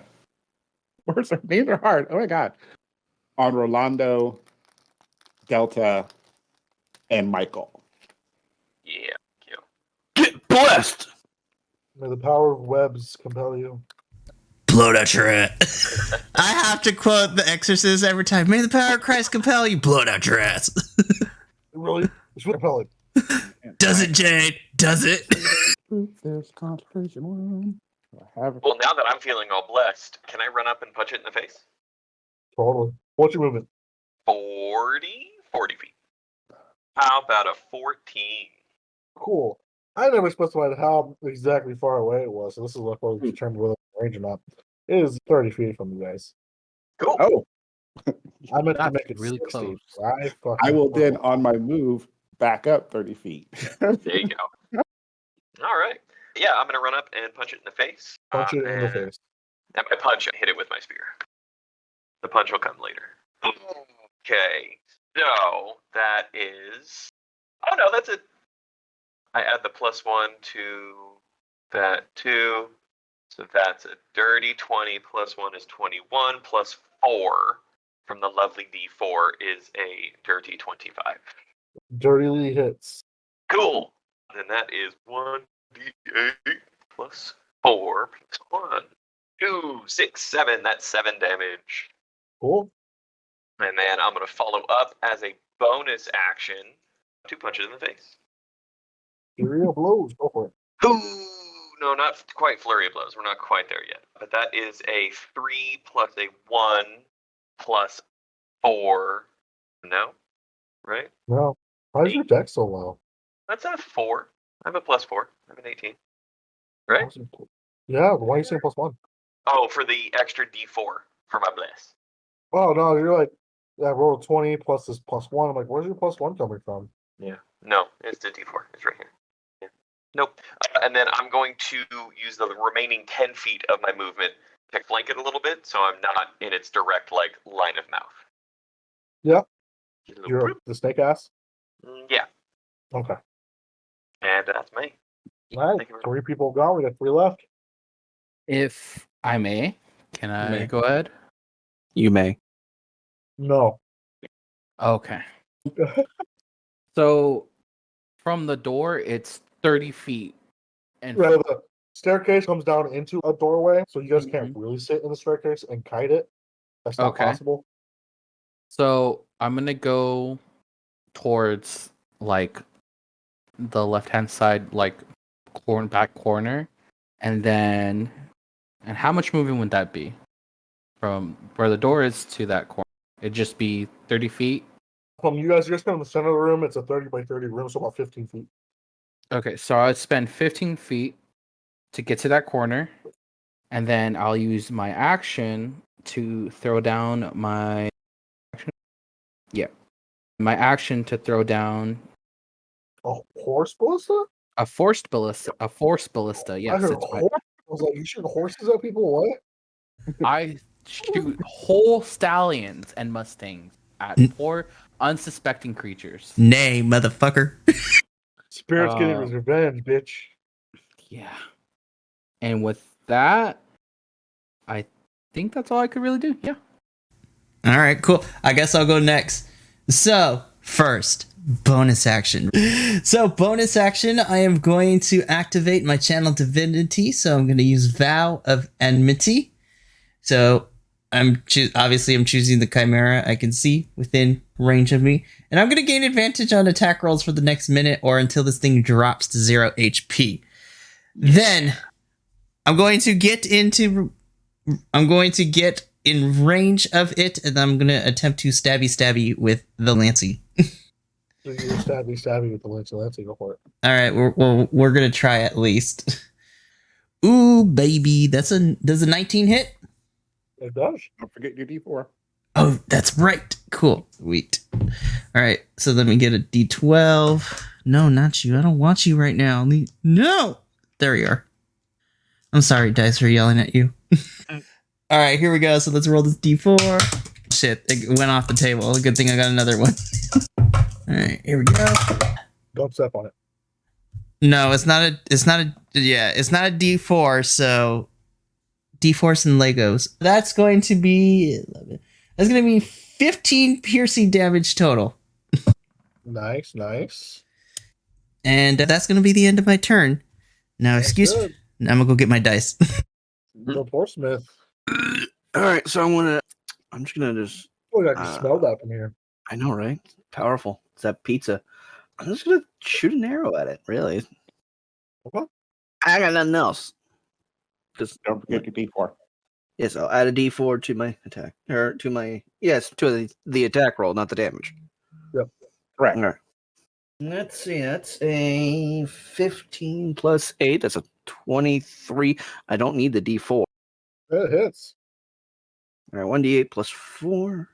Where's their names are hard? Oh my god. On Rolando, Delta, and Michael. Yeah. Get blessed. May the power of webs compel you. Blow out your ass. I have to quote The Exorcist every time. May the power of Christ compel you. Blow out your ass. Really? It's really compelling. Does it, Jade? Does it? There's concentration room. I have Well, now that I'm feeling all blessed, can I run up and punch it in the face? Totally. What's your movement? 40 feet. How about a 14? Cool. I never specified how exactly far away it was, so this is what will determine whether it's range or not. It is 30 feet from you guys. Cool. Oh, I meant to That's make it really 60. close. I will then on my move back up 30 feet. There you go. All right. Yeah, I'm gonna run up and punch it in the face. Punch it in the and- face. And by punch, I hit it with my spear. The punch will come later. Okay. So that is. Oh no, that's it. I add the +1 to that too. So that's a dirty 20 plus 1 is 21 plus 4 from the lovely D4 is a dirty 25. Dirtily hits. Cool. Then that is 1d8 plus 4 plus 1. 2, 6, 7. That's 7 damage. Cool. And then I'm going to follow up as a bonus action 2 punches in the face. Real blows. Go for it. Ooh, no, not quite flurry of blows. We're not quite there yet. But that is a 3 plus a 1 plus 4. No? Right? No. Why is your deck so low? That's a 4. I have a +4. I have an 18. Right? Yeah, why are you saying +1? Oh, for the extra D4 for my bless. Oh, no, you're like, yeah, roll a 20 plus this +1. I'm like, where's your +1 coming from? Yeah. No, it's the D4. It's right here. Yeah. Nope. And then I'm going to use the remaining 10 feet of my movement to flank it a little bit so I'm not in its direct, line of mouth. Yeah. Just a little You're whoop. the snake ass? Yeah. Okay. And that's me. All right. Thank you very 3 people gone. We got 3 left. If I may, can I may. go ahead? You may. No. Okay. So from the door, it's 30 feet. And Right, the staircase comes down into a doorway, so you guys can't Mhm. really sit in the staircase and kite it. That's not Okay. possible. so I'm going to go towards the left-hand side, back corner. And then, and how much moving would that be? From where the door is to that corner? It'd just be 30 feet? You guys are just kind of in the center of the room. It's a 30 by 30 room, so about 15 feet. Okay, so I'd spend 15 feet to get to that corner, and then I'll use my action to throw down my action to throw down A horse ballista? a forced ballista. A force ballista. I Yes, heard it's my, horse. I was like, you shoot horses at people? What? I shoot whole stallions and mustangs at poor unsuspecting creatures. Nay, motherfucker. Spirit's getting his revenge, bitch. Yeah. And with that, I think that's all I could really do. Yeah. All right, cool. I guess I'll go next. So, first, bonus action. Bonus action, I am going to activate my channel divinity. So, I'm going to use Vow of Enmity. So, I'm choosing the Chimera I can see within range of me. And I'm going to gain advantage on attack rolls for the next minute or until this thing drops to 0 HP. Then, I'm going to get in range of it, and I'm going to attempt to stabby with the Lancey. So you're stabby with the Lancey. Go for it. All right, we're going to try at least. Ooh, baby. Does a 19 hit? It does. Don't forget your D4. Oh, that's right. Cool. Sweet. All right, so let me get a D12. No, not you. I don't want you right now. No. There you are. I'm sorry, dice are yelling at you. All right, here we go. So let's roll this D4. Shit, it went off the table. Good thing I got another one. All right, here we go. Don't step on it. No, it's not a D4, so D4s and Legos. That's going to be 15 piercing damage total. Nice. And that's going to be the end of my turn. Now, excuse me. I'm going to go get my dice. Go Portsmith. All right, so I'm just gonna Oh, I can smell that from here. I know, right? Powerful. It's that pizza. I'm just gonna shoot an arrow at it, really. Okay. I got nothing else. Just Don't forget your D4. yes, I'll add a D4 to my attack. Or to the attack roll, not the damage. Correct. All right. Let's see, that's a 15 plus 8. That's a 23. I don't need the D4. It hits. All right, 1d8 plus 4.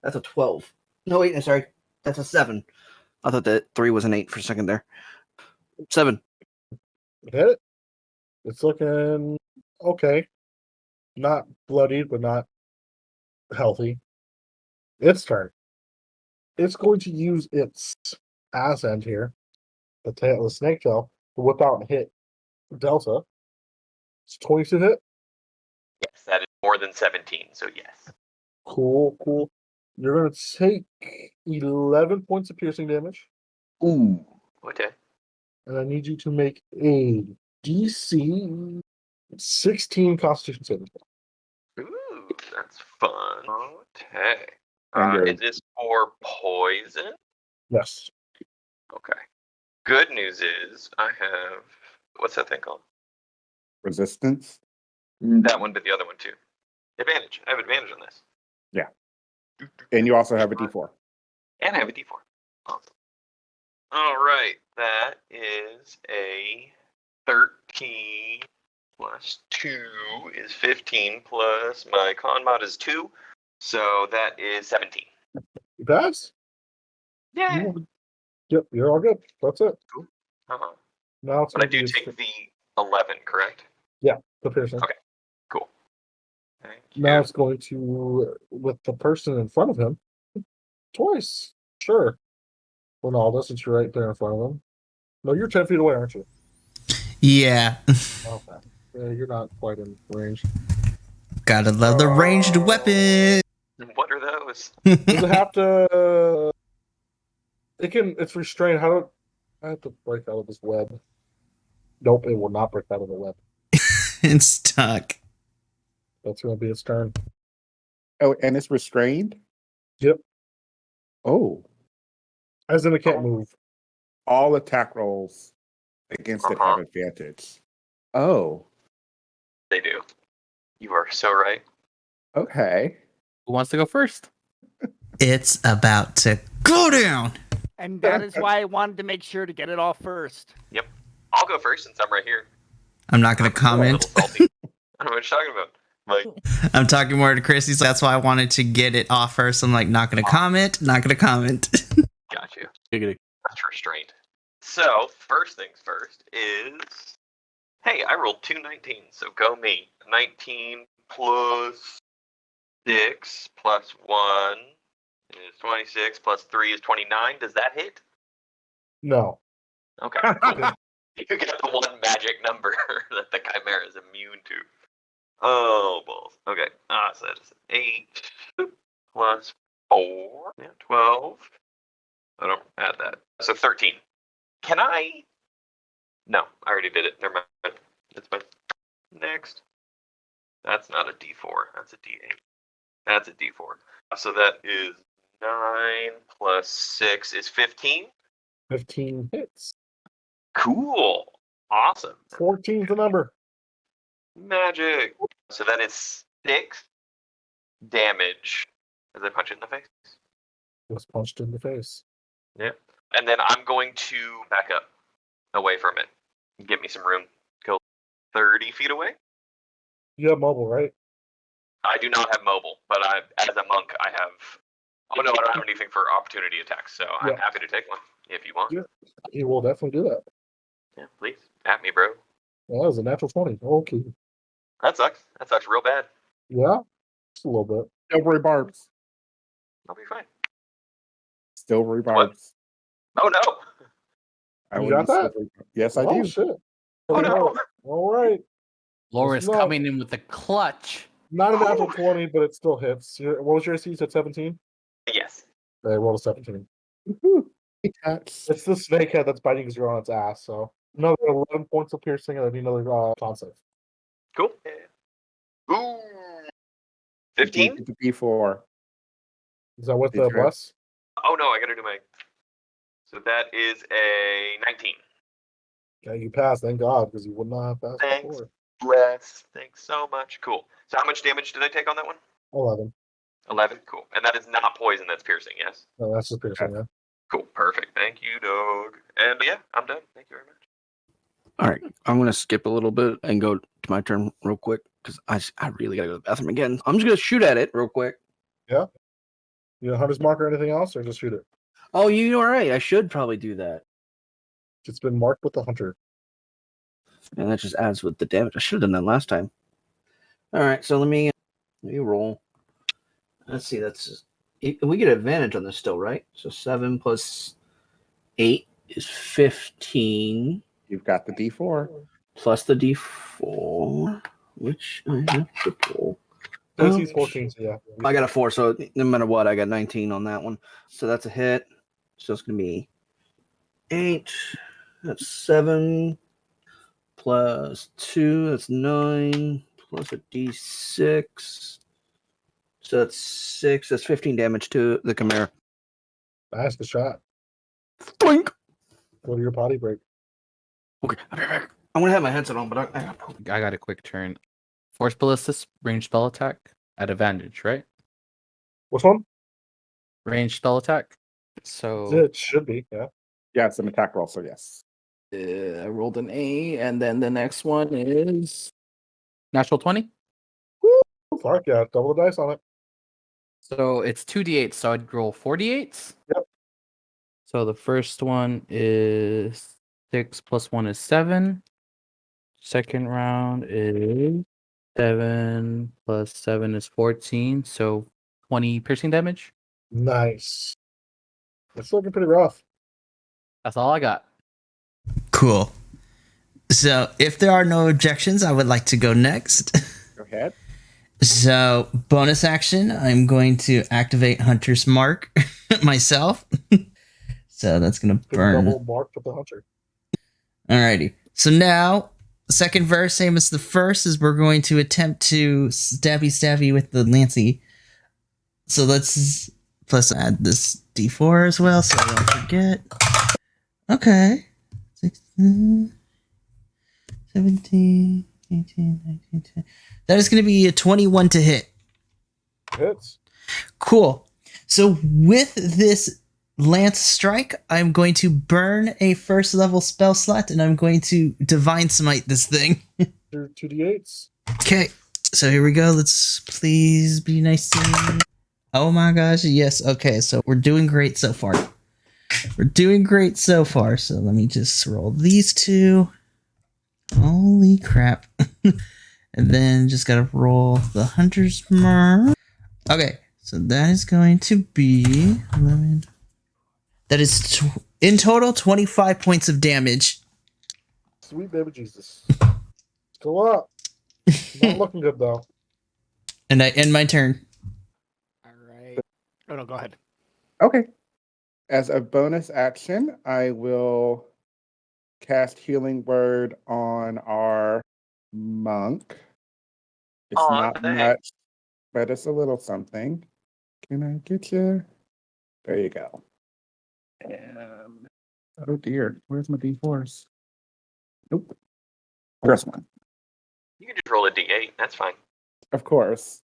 That's a 12. No, wait, sorry. That's a 7. I thought that 3 was an 8 for a second there. 7. Hit it. It's looking okay. Not bloodied, but not healthy. Its turn. It's going to use its ass end here, the snake tail, to whip out and hit Delta. It's 22 hit. Yes, that is more than 17, so yes. Cool. You're going to take 11 points of piercing damage. Ooh. Okay. And I need you to make a DC 16 Constitution saving throw. Ooh, that's fun. Okay. And Is this for poison? Yes. Okay. Good news is I have what's that thing called? Resistance. That one, but the other one too. Advantage. I have advantage on this. Yeah. And you also have a D4. And I have a D4. Awesome. All right. That is a 13 plus 2 is 15 plus my con mod is 2. So that is 17. You pass? Yeah. Yep, you're all good. That's it. Uh-huh. Now it's But I gonna be do take the 11, correct? the piercing. Okay. Cool. Thank you. Now it's going to, with the person in front of him, twice. Sure. Ronaldo, since you're right there in front of him. No, you're 10 feet away, aren't you? Yeah. Okay. Yeah, you're not quite in range. Gotta love the ranged weapon. What are those? Does it have to? It's restrained. I have to break out of this web. Nope, it will not break out of the web. It's stuck. That's going to be its turn. Oh, and it's restrained? Yep. Oh. As in, it can't move. All attack rolls against it have advantage. Oh. They do. You are so right. Okay. Who wants to go first? It's about to go down. And that is why I wanted to make sure to get it off first. Yep. I'll go first since I'm right here. I'm not going to I'm a comment. little salty. I don't know what you're talking about. Like, I'm talking more to Chris. He's like, that's why I wanted to get it off first. I'm like, not going to comment. Not going to comment. got you. Giggity. That's restraint. So, first things first is... Hey, I rolled 2 19s, so go me. 19 plus 6 plus 1 is 26, plus 3 is 29. Does that hit? No. Okay. You get the one magic number that the Chimera is immune to. Oh, balls. Okay. So that's 8 plus 4. Yeah, 12. I don't add that. So 13. Can I? No, I already did it. Never mind. It's fine. Next. That's not a D4. That's a D8. That's a D4. So that is 9 plus 6 is 15. 15 hits. Cool. Awesome. 14's the number. Magic. So that is 6 damage as I punch it in the face. Was punched in the face. Yeah. And then I'm going to back up away from it. Get me some room. Go 30 feet away. You have mobile, right? I do not have mobile, but as a monk, I have... Oh, no, I don't have anything for opportunity attacks, so I'm happy to take one if you want. Yeah. You will definitely do that. Yeah, please. At me, bro. Well, that was a natural 20. Okay. That sucks. That sucks real bad. Yeah? Just a little bit. Silvery barbs. I'll be fine. Silvery barbs. Oh, no. I You will got use that? silvery- Yes, I Oh, do. shit. Oh, no. All right. Lhoris not- coming in with the clutch. Not a natural 20, but it still hits. What was your AC? You said 17? Yes. They rolled a 17. Woohoo. Cats. It's the snakehead that's biting his on its ass, so another 11 points of piercing and then another con save. Cool. Ooh. 15? The D4. Is that with the Did you have- bless? Oh, no, I gotta do my... So that is a 19. Yeah, you passed, thank God, because you would not have passed Thanks. before. Bless. Thanks so much. Cool. So how much damage did I take on that one? 11. 11. Cool. And that is not poison, that's piercing, yes? No, that's just piercing, yeah. Cool. Perfect. Thank you, dog. And yeah, I'm done. Thank you very much. All right, I'm gonna skip a little bit and go to my turn real quick because I really gotta go to the bathroom again. I'm just gonna shoot at it real quick. You know, hunter's mark or anything else, or just shoot it? Oh, you're right. I should probably do that. It's been marked with the hunter. And that just adds with the damage. I should have done that last time. All right, so let me roll. Let's see. We get advantage on this still, right? So 7 plus 8 is 15. You've got the D4. Plus the D4, which I have to pull. AC's 14, so yeah. I got a 4, so no matter what, I got 19 on that one. So that's a hit. So it's going to be 8. That's 7. Plus 2. That's 9. Plus a D6. So that's 6. That's 15 damage to the Chimera. That's the shot. Boink! Go to your potty break. Okay, I'll be right back. I'm going to have my headset on, but I got I got a quick turn. Force Ballistus, ranged spell attack at advantage, right? Which one? Ranged spell attack. So It should be, yeah. Yeah, it's an attack roll, so yes. I rolled an A, and then the next one is natural 20. Fuck yeah, double the dice on it. So it's 2d8, so I'd roll 4d8s. Yep. So the first one is 6 plus 1 is 7. Second round is 7 plus 7 is 14. So 20 piercing damage. Nice. It's looking pretty rough. That's all I got. Cool. So if there are no objections, I would like to go next. Go ahead. So bonus action, I'm going to activate Hunter's Mark myself. So that's going to burn. Double marked with the hunter. Alrighty. So now, second verse, same as the first, is we're going to attempt to stabby with the Lancy. So let's plus add this D4 as well, so I don't forget. Okay. 16, 17, 18, 19, 20. That is going to be a 21 to hit. Hits. Cool. So with this Lance Strike, I'm going to burn a first level spell slot and I'm going to Divine Smite this thing. Your 2d8s. Okay, so here we go. Let's please be nice to me. Oh my gosh, yes. Okay, so we're doing great so far. We're doing great so far. So let me just roll these two. Holy crap. And then just gotta roll the Hunter's Mark. Okay, so that is going to be 11. That is in total 25 points of damage. Sweet baby Jesus. Go up. Not looking good though. And I end my turn. All right. Oh no, go ahead. Okay. As a bonus action, I will cast Healing Word on our monk. It's Aw, not dang. much, but it's a little something. Can I get you? There you go. And oh dear, where's my D4s? Nope. There's one. You can just roll a d8. That's fine. Of course.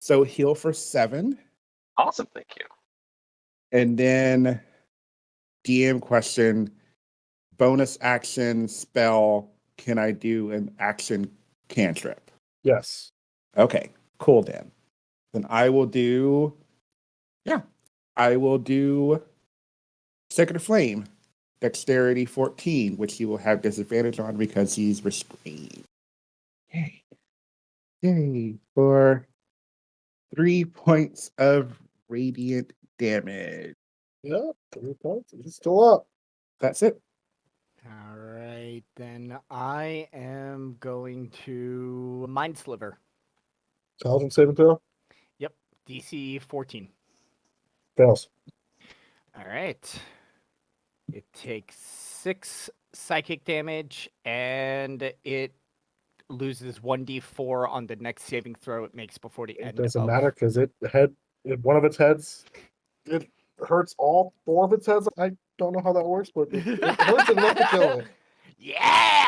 So heal for 7. Awesome. Thank you. And then DM question, bonus action spell, can I do an action cantrip? Yes. Okay, cool then. Then I will do Sacred Flame, Dexterity 14, which he will have disadvantage on because he's restrained. Yay. Yay. For 3 points of radiant damage. Yeah, 3 points. He's still up. That's it. All right, then I am going to Mind Sliver. Intelligence saving throw. Yep, DC 14. Fails. All right. It takes 6 psychic damage, and it loses 1d4 on the next saving throw it makes before the It end. doesn't of... matter because one of its heads, it hurts all 4 of its heads. I don't know how that works, but it hurts enough to kill it. Yeah!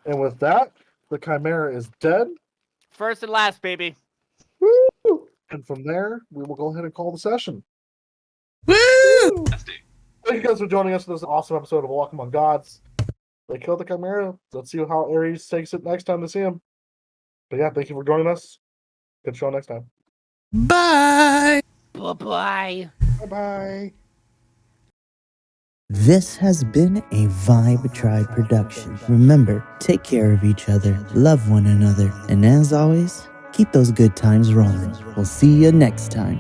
And with that, the Chimera is dead. First and last, baby. Woo! And from there, we will go ahead and call the session. Woo! Let's do. Thank you guys for joining us for this awesome episode of Walk Among Gods. They killed the Chimera. Let's see how Ares takes it next time to see him. But yeah, thank you for joining us. Good show next time. Bye! Bye-bye. Bye-bye. This has been a Vibe Tribe production. Remember, take care of each other, love one another, and as always, keep those good times rolling. We'll see you next time.